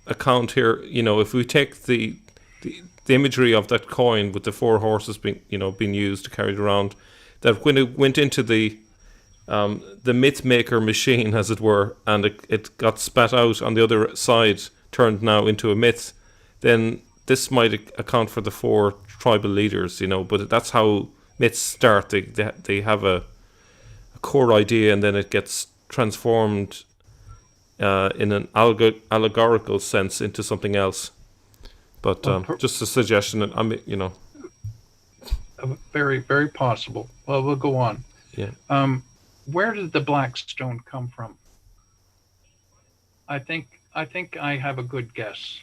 account here, if we take the imagery of that coin with the four horses being used to carry it around, that when it went into the myth maker machine, as it were, and it got spat out on the other side, turned now into a myth, then this might account for the four tribal leaders, but that's how myths start. They have a core idea, and then it gets transformed in an allegorical sense into something else. But just a suggestion. Very, very possible. Well, we'll go on. Yeah. Where did the black stone come from? I think I have a good guess.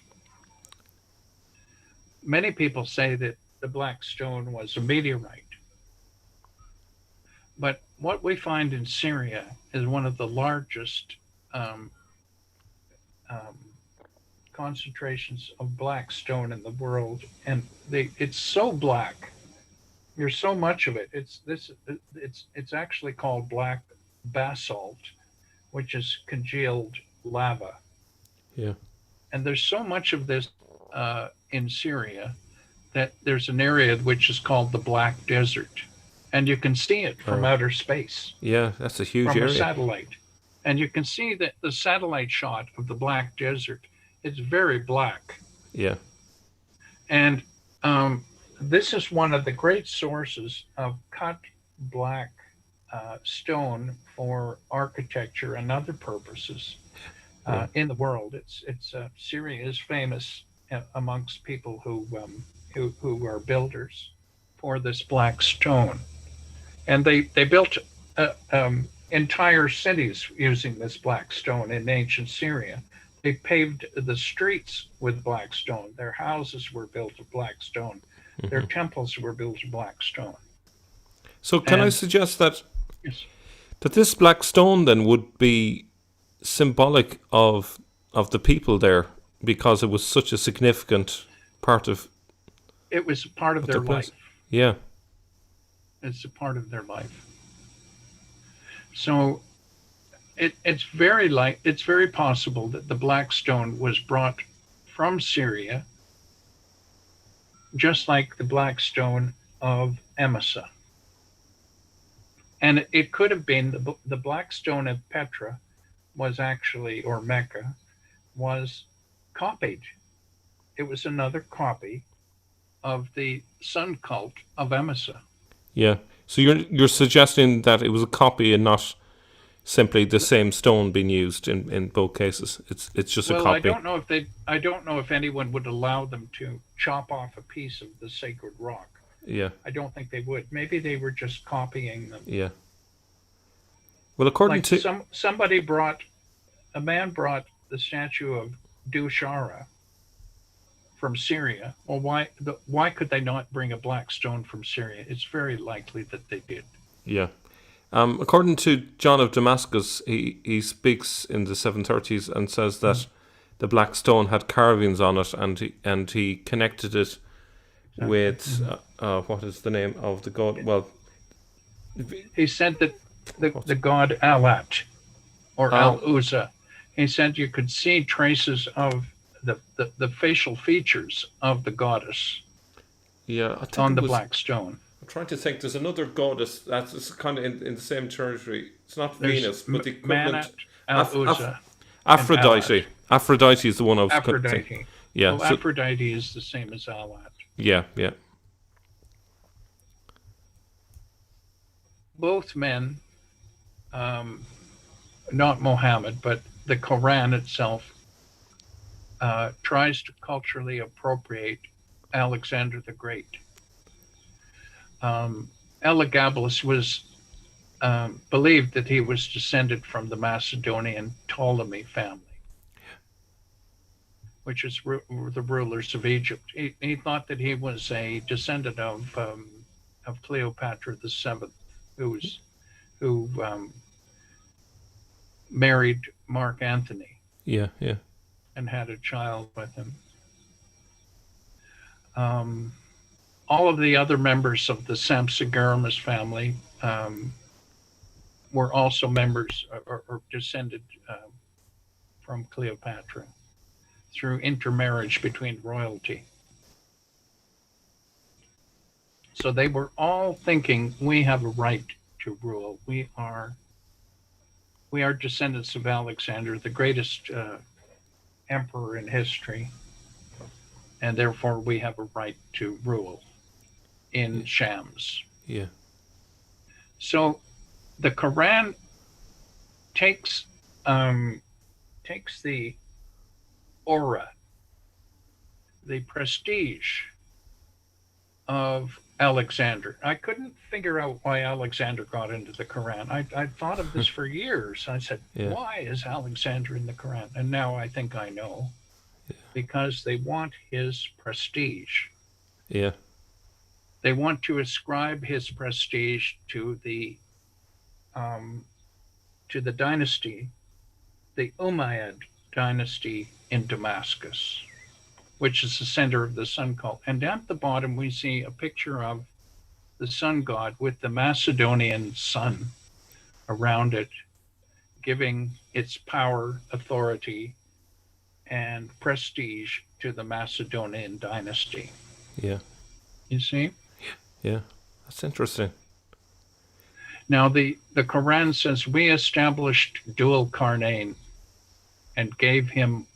Many people say that the black stone was a meteorite. But what we find in Syria is one of the largest concentrations of black stone in the world, and it's so black. There's so much of it. It's actually called black basalt, which is congealed lava. Yeah. And there's so much of this in Syria that there's an area which is called the Black Desert, and you can see it from outer space. Yeah, that's a huge from area. A satellite, and you can see that the satellite shot of the Black Desert. It's very black. Yeah. And this is one of the great sources of cut black stone for architecture and other purposes in the world. Syria is famous amongst people who are builders for this black stone, and they built entire cities using this black stone in ancient Syria. They paved the streets with black stone. Their houses were built of black stone. Mm-hmm. Their temples were built of black stone. So can I suggest that yes. that this black stone then would be symbolic of the people there, because it was such a significant part of... It was part of their life. Yeah. It's a part of their life. So it's very possible that the black stone was brought from Syria, just like the black stone of Emesa. And it could have been the black stone of Petra was actually, or Mecca, was copied. It was another copy of the sun cult of Emesa. Yeah. So you're suggesting that it was a copy and not simply the same stone being used in both cases. It's just a copy. I don't know if anyone would allow them to chop off a piece of the sacred rock. Yeah. I don't think they would. Maybe they were just copying them. Yeah. Well, according to a man brought the statue of Dushara from Syria. Well, why could they not bring a black stone from Syria? It's very likely that they did. Yeah. According to John of Damascus, he speaks in the 730s and says that the black stone had carvings on it, and he connected it with what is the name of the god? Well, he said that the god Alat or Al-Uzza. He said you could see traces of the facial features of the goddess. Yeah, I think on the black stone. I'm trying to think. There's another goddess that's kind of in the same territory. It's not Venus, but the equivalent. Aphrodite. Aphrodite is the one I was thinking. Yeah. Well, Aphrodite is the same as Alat. Yeah, yeah. Both men, not Mohammed, but the Quran itself, tries to culturally appropriate Alexander the Great. Elagabalus was believed that he was descended from the Macedonian Ptolemy family, which is the rulers of Egypt. He thought that he was a descendant of Cleopatra VII, who married Mark Antony. Yeah, yeah. And had a child with him. all of the other members of the Sampsigaramus family were also members or descended from Cleopatra through intermarriage between royalty. So they were all thinking, we have a right to rule. We are descendants of Alexander, the greatest emperor in history, and therefore we have a right to rule in Shams. Yeah. So the Quran takes the aura, the prestige of Alexander. I couldn't figure out why Alexander got into the Quran. I thought of this for years. I said, why is Alexander in the Quran? And now I think I know. Yeah. Because they want his prestige. Yeah. They want to ascribe his prestige to the dynasty, the Umayyad dynasty in Damascus, which is the center of the sun cult. And at the bottom, we see a picture of the sun god with the Macedonian sun around it, giving its power, authority, and prestige to the Macedonian dynasty. Yeah. You see? Yeah. That's interesting. Now, the Quran says, we established Dul Qarnayn and gave him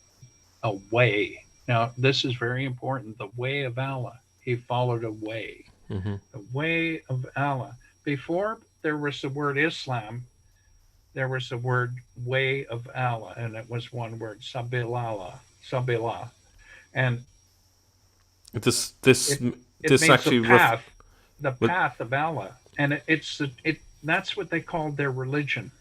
a way. Now, this is very important. The way of Allah. He followed a way. Mm-hmm. The way of Allah. Before there was the word Islam, there was the word way of Allah, and it was one word, Sabilah. And this means actually the path of Allah. And that's what they called their religion.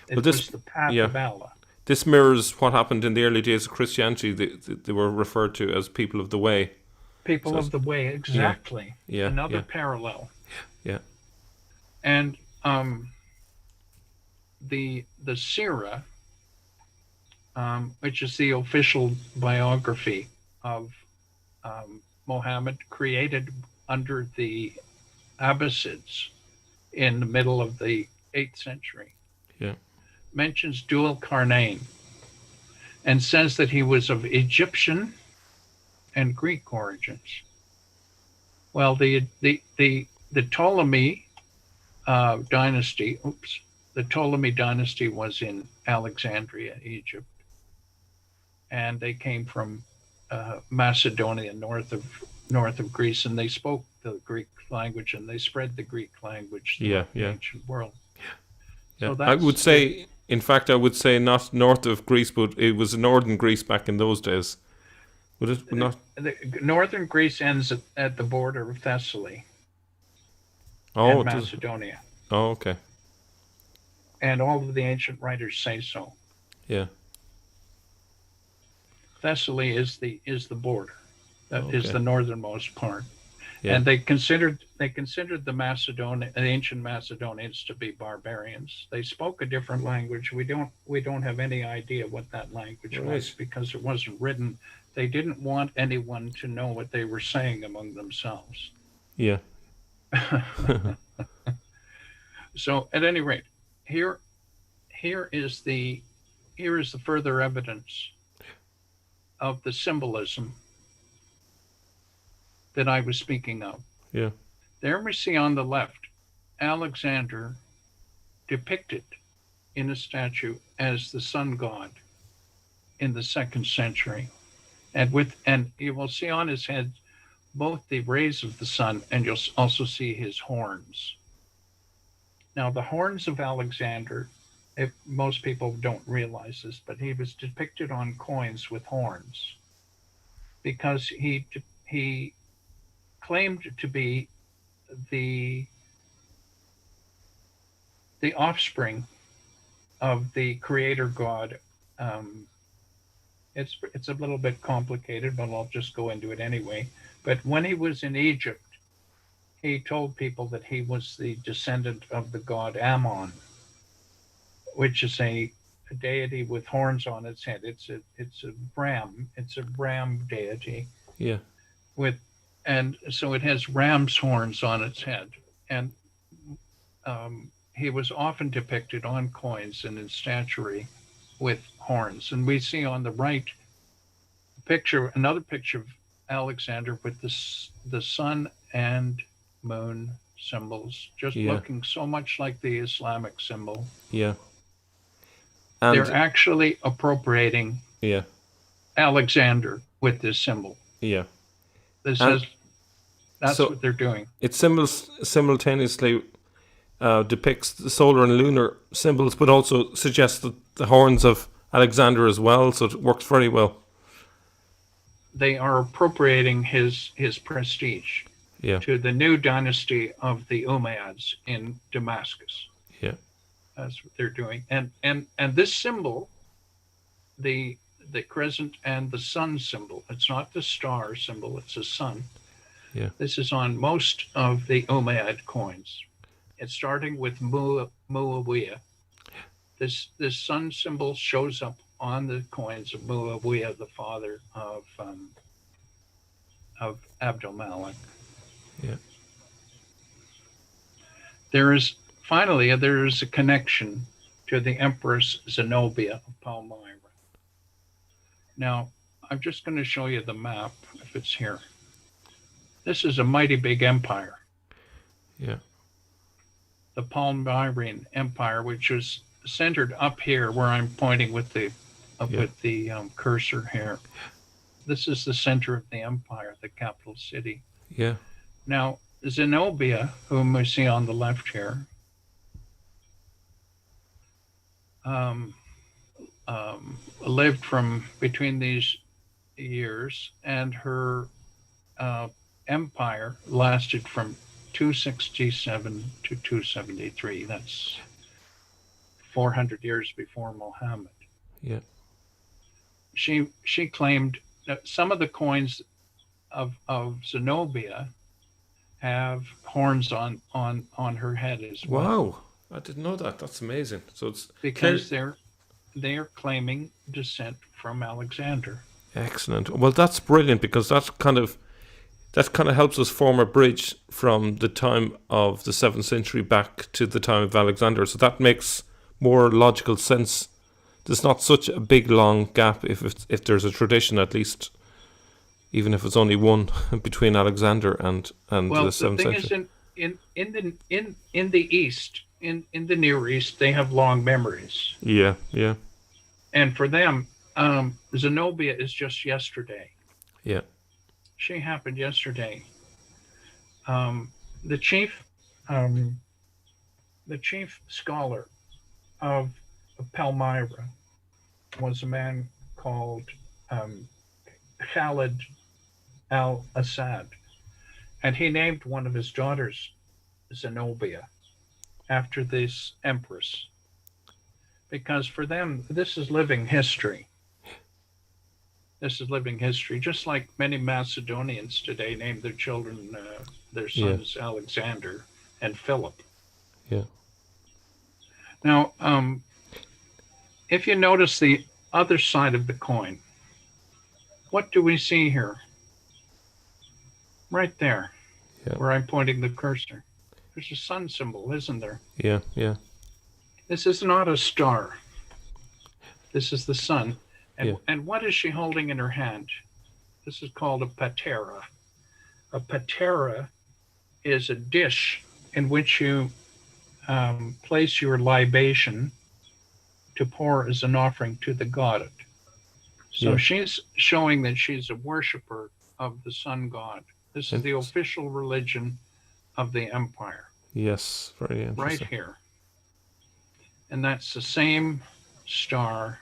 It was the path of Allah. This mirrors what happened in the early days of Christianity. They were referred to as people of the way. People of the way, exactly. Yeah. Another parallel. Yeah. And the Sira, which is the official biography of Muhammad, created under the Abbasids in the middle of the 8th century. Yeah. Mentions Dul Qarnayn and says that he was of Egyptian and Greek origins. Well, the Ptolemy dynasty, the Ptolemy dynasty was in Alexandria, Egypt, and they came from Macedonia, north of Greece, and they spoke the Greek language, and they spread the Greek language throughout the ancient world. Yeah. So I would say, in fact, not north of Greece, but it was northern Greece back in those days. Would it not? The northern Greece ends at the border of Thessaly and Macedonia. Oh, okay. And all of the ancient writers say so. Yeah. Thessaly is the border. That is the northernmost part. Yeah. And they considered the ancient Macedonians to be barbarians. They spoke a different language. We don't have any idea what that language was because it wasn't written. They didn't want anyone to know what they were saying among themselves. Yeah. So at any rate, here is the further evidence of the symbolism that I was speaking of. Yeah. There we see on the left Alexander depicted in a statue as the sun god in the 2nd century. And you will see on his head both the rays of the sun, and you'll also see his horns. Now, the horns of Alexander, if most people don't realize this, but he was depicted on coins with horns because he claimed to be the offspring of the creator god. It's a little bit complicated, but I'll just go into it anyway. But when he was in Egypt, he told people that he was the descendant of the god Ammon, which is a deity with horns on its head. It's a ram. It's a ram deity. Yeah. and so it has ram's horns on its head. And he was often depicted on coins and in statuary with horns. And we see on the right picture, another picture of Alexander with the sun and moon symbols, just Yeah. looking so much like the Islamic symbol. Yeah. They're And actually appropriating yeah. Alexander with this symbol. Yeah. This And says that's so what they're doing. it simultaneously depicts the solar and lunar symbols, but also suggests the horns of Alexander as well. So it works very well. They are appropriating his prestige Yeah. to the new dynasty of the Umayyads in Damascus. Yeah. That's what they're doing. And this symbol, the crescent and the sun symbol, it's not the star symbol, it's a sun. Yeah. This is on most of the Umayyad coins. It's starting with Muawiyah. This sun symbol shows up on the coins of Muawiyah, the father of Abdul Malik. Yeah. There is a connection to the Empress Zenobia of Palmyrene. Now, I'm just going to show you the map, if it's here. This is a mighty big empire. Yeah. The Palmyrene Empire, which is centered up here where I'm pointing with the cursor here. This is the center of the empire, the capital city. Yeah. Now, Zenobia, whom we see on the left here, lived from between these years, and her empire lasted from 267 to 273. That's 400 years before Muhammad. Yeah. She claimed that some of the coins of Zenobia have horns on her head as well. Wow. I didn't know that. That's amazing. So it's because they're claiming descent from Alexander. excellent. Well, that's brilliant, because that kind of helps us form a bridge from the time of the 7th century back to the time of Alexander. So that makes more logical sense. There's not such a big long gap if there's a tradition, at least, even if it's only one between Alexander and the 7th century. In the East, in the Near East, they have long memories. Yeah, yeah. And for them, Zenobia is just yesterday. Yeah. She happened yesterday. The chief scholar of Palmyra was a man called Khalid al-Assad, and he named one of his daughters Zenobia after this empress, because for them this is living history. This is living history, just like many Macedonians today name their children, their sons, Alexander and Philip. Yeah. Now, if you notice the other side of the coin, what do we see here? Right there, where I'm pointing the cursor. There's a sun symbol, isn't there? Yeah, yeah. This is not a star. This is the sun. And what is she holding in her hand? This is called a patera. A patera is a dish in which you place your libation to pour as an offering to the god. So she's showing that she's a worshiper of the sun god. This is the official religion of the empire. Yes, very interesting. Right here. And that's the same star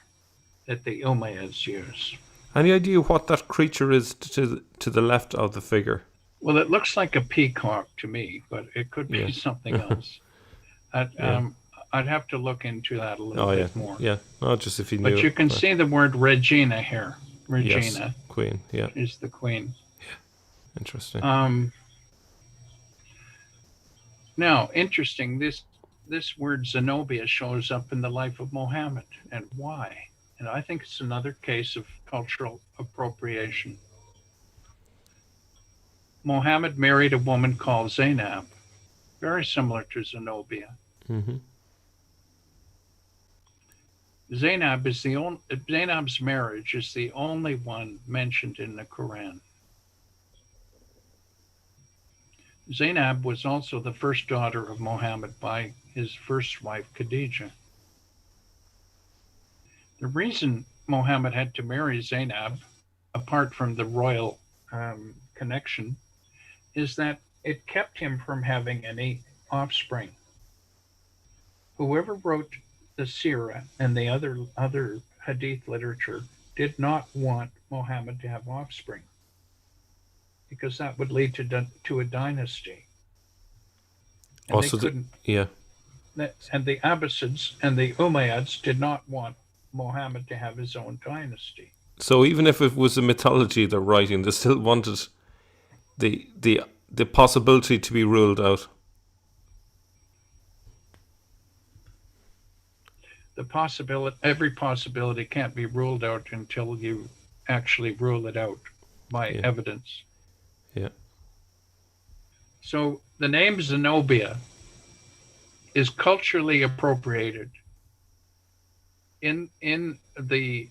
that the Umayyads use. Any idea what that creature is to the left of the figure? Well, it looks like a peacock to me, but it could be something else. I'd have to look into that a little bit more. Yeah, not just if you knew. But you can see the word Regina here. Regina. Yes, queen, yeah. Is the queen. Yeah, interesting. Now, interesting, this word Zenobia shows up in the life of Muhammad, and why? And I think it's another case of cultural appropriation. Muhammad married a woman called Zainab, very similar to Zenobia. Mm-hmm. Zainab's marriage is the only one mentioned in the Quran. Zainab was also the first daughter of Muhammad by his first wife, Khadijah. The reason Muhammad had to marry Zainab, apart from the royal connection, is that it kept him from having any offspring. Whoever wrote the Syria and the other Hadith literature did not want Muhammad to have offspring, because that would lead to a dynasty. And Also, they couldn't. yeah. And the Abbasids and the Umayyads did not want Muhammad to have his own dynasty. So even if it was a mythology they're writing, they still wanted the possibility to be ruled out. Every possibility can't be ruled out until you actually rule it out by evidence. Yeah. So the name Zenobia is culturally appropriated in the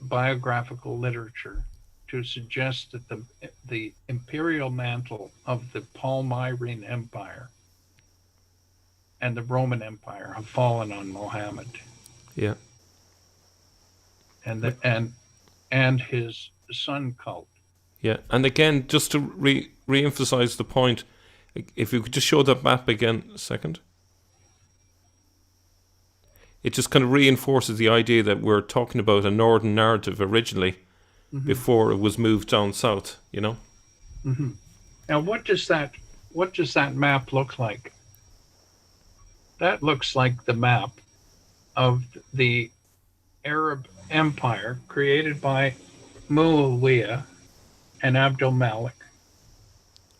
biographical literature to suggest that the imperial mantle of the Palmyrene Empire and the Roman Empire have fallen on Muhammad. Yeah. And his sun cult. Yeah, and again, just to re-emphasize the point, if you could just show that map again a second. It just kind of reinforces the idea that we're talking about a northern narrative originally, before it was moved down south, you know? Mm-hmm. Now, what does that map look like? That looks like the map of the Arab Empire created by Muawiyah and Abdul Malik.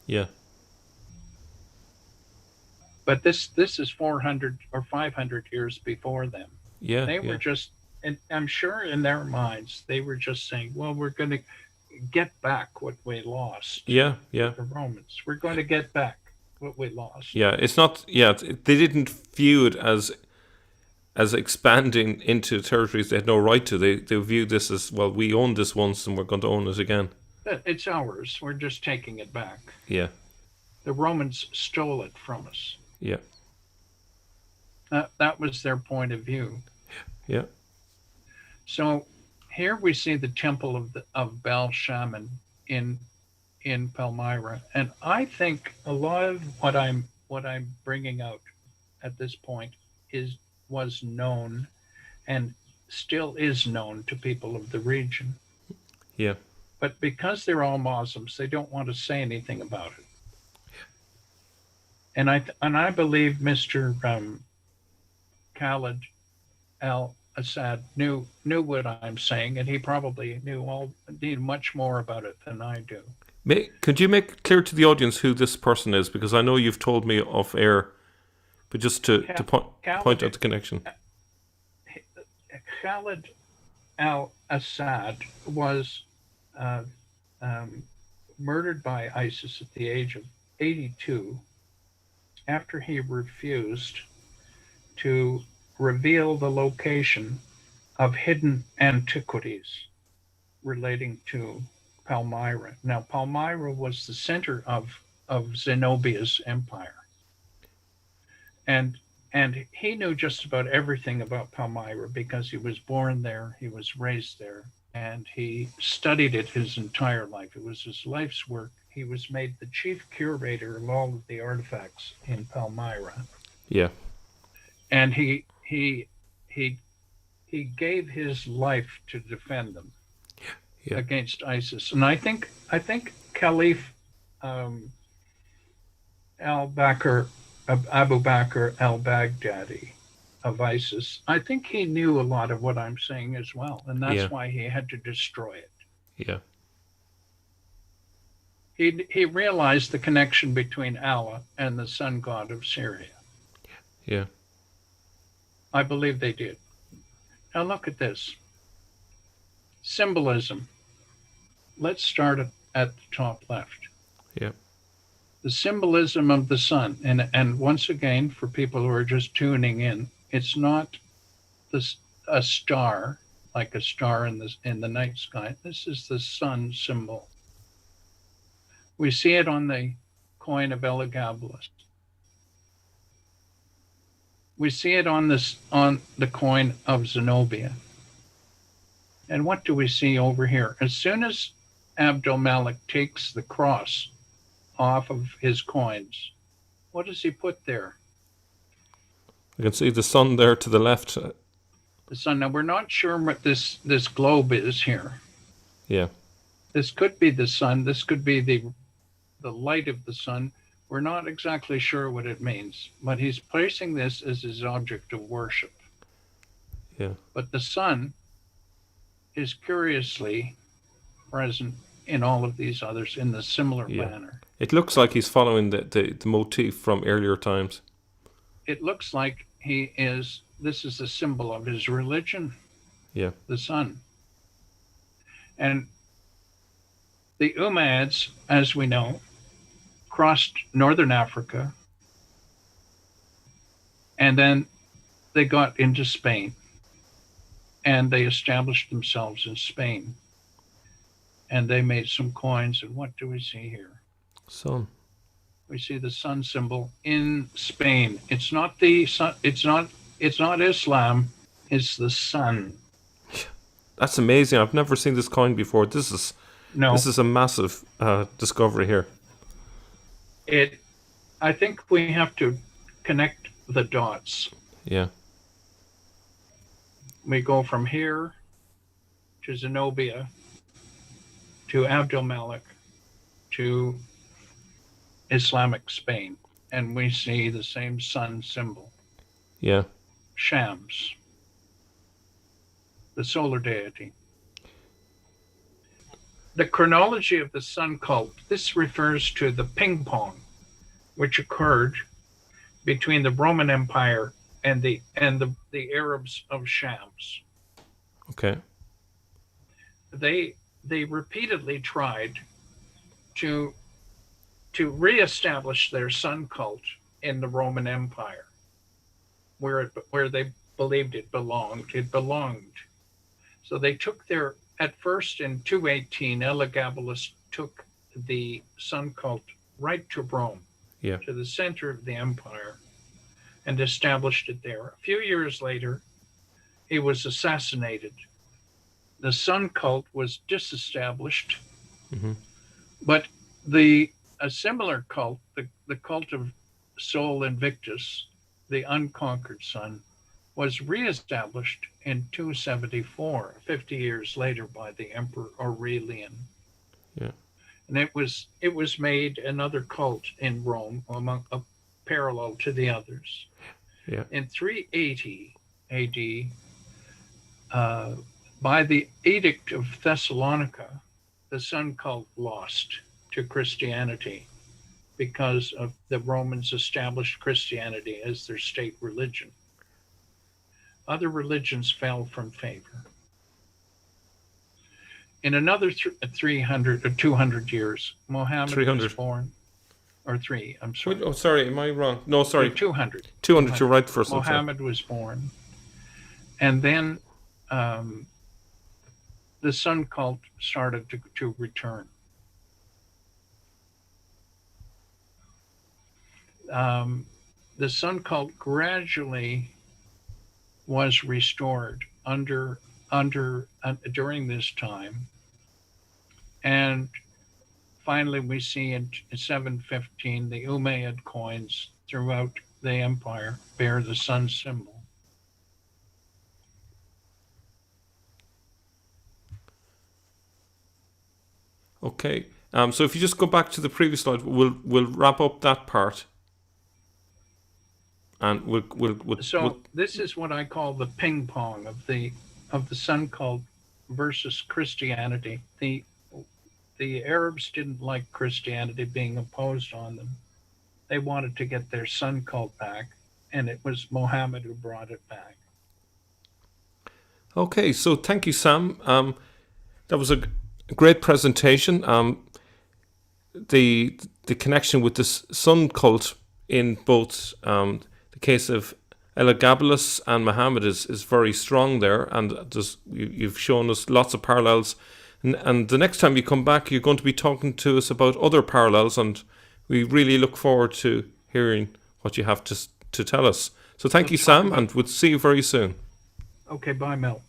Yeah. But this is 400 or 500 years before them. Yeah. They were just, and I'm sure in their minds, they were just saying, well, we're going to get back what we lost. Yeah. The Romans. We're going to get back what we lost. Yeah, it's not, they didn't view it as expanding into territories they had no right to. They viewed this as, well, we owned this once and we're going to own it again. It's ours. We're just taking it back. Yeah. The Romans stole it from us. Yeah. That was their point of view. Yeah. So here we see the temple of Baal Shaman in Palmyra, and I think a lot of what I'm bringing out at this point was known and still is known to people of the region. Yeah. But because they're all Muslims, they don't want to say anything about it. And I believe Mr. Khalid al-Assad knew what I'm saying, and he probably knew much more about it than I do. Could you make clear to the audience who this person is? Because I know you've told me off air, but just to point out the connection. Khalid al-Assad was murdered by ISIS at the age of 82 after he refused to reveal the location of hidden antiquities relating to Palmyra. Now, Palmyra was the center of Zenobia's empire. And he knew just about everything about Palmyra because he was born there, he was raised there, and he studied it his entire life. It was his life's work. He was made the chief curator of all of the artifacts in Palmyra. Yeah. And he gave his life to defend them against ISIS. And I think Caliph Abu Bakr al-Baghdadi of ISIS, I think he knew a lot of what I'm saying as well, and that's why he had to destroy it. Yeah. He realized the connection between Allah and the sun god of Syria. Yeah. I believe they did. Now look at this. Symbolism. Let's start at the top left. Yeah. The symbolism of the sun, and once again, for people who are just tuning in, it's not this a star like a star in the night sky. This is the sun symbol. We see it on the coin of Elagabalus. We see it on the coin of Zenobia. And what do we see over here? As soon as Abdul Malik takes the cross off of his coins, what does he put there? You can see the sun there to the left. The sun. Now we're not sure what this globe is here. Yeah. This could be the sun. This could be the light of the sun. We're not exactly sure what it means, but he's placing this as his object of worship. Yeah. But the sun is curiously present in all of these others in the similar manner. It looks like he's following the motif from earlier times. It looks like this is a symbol of his religion. Yeah. The sun. And the Umayyads, as we know, crossed northern Africa, and then they got into Spain, and they established themselves in Spain, and they made some coins. And what do we see here? Sun. We see the sun symbol in Spain. It's not the sun. It's not Islam. It's the sun. That's amazing. I've never seen this coin before. This is a massive discovery here. I think we have to connect the dots. Yeah. We go from here to Zenobia, to Abdul Malik, to Islamic Spain, and we see the same sun symbol. Yeah. Shams, the solar deity. The chronology of the sun cult, this refers to the ping-pong, which occurred between the Roman Empire and the Arabs of Shams. Okay. They repeatedly tried to reestablish their sun cult in the Roman Empire, where they believed it belonged. It belonged. So they took at first in 218, Elagabalus took the sun cult right to Rome, to the center of the empire, and established it there. A few years later, he was assassinated. The sun cult was disestablished, but a similar cult, the cult of Sol Invictus, the unconquered sun, was reestablished in 274, 50 years later, by the Emperor Aurelian. Yeah. And it was made another cult in Rome, parallel to the others. Yeah. In 380 AD, by the Edict of Thessalonica, the sun cult lost to Christianity because of the Romans established Christianity as their state religion. Other religions fell from favor. In another 300 or 200 years, Muhammad was born. Or three, I'm sorry. Wait, oh, sorry, am I wrong? No, sorry. 200. 200, you're right for some. Muhammad was born. And then the sun cult started to return. The sun cult gradually was restored during this time, and finally we see in 715 the Umayyad coins throughout the empire bear the sun symbol. Okay, so if you just go back to the previous slide, we'll wrap up that part. And this is what I call the ping pong of the sun cult versus Christianity. The Arabs didn't like Christianity being imposed on them. They wanted to get their sun cult back, and it was Muhammad who brought it back. Okay, so thank you, Sam. That was a great presentation. the connection with the sun cult in both the case of Elagabalus and Muhammad is very strong there, and you've shown us lots of parallels. And the next time you come back, you're going to be talking to us about other parallels, and we really look forward to hearing what you have to tell us. So thank you, Sam, and we'll see you very soon. Okay, bye, Mel.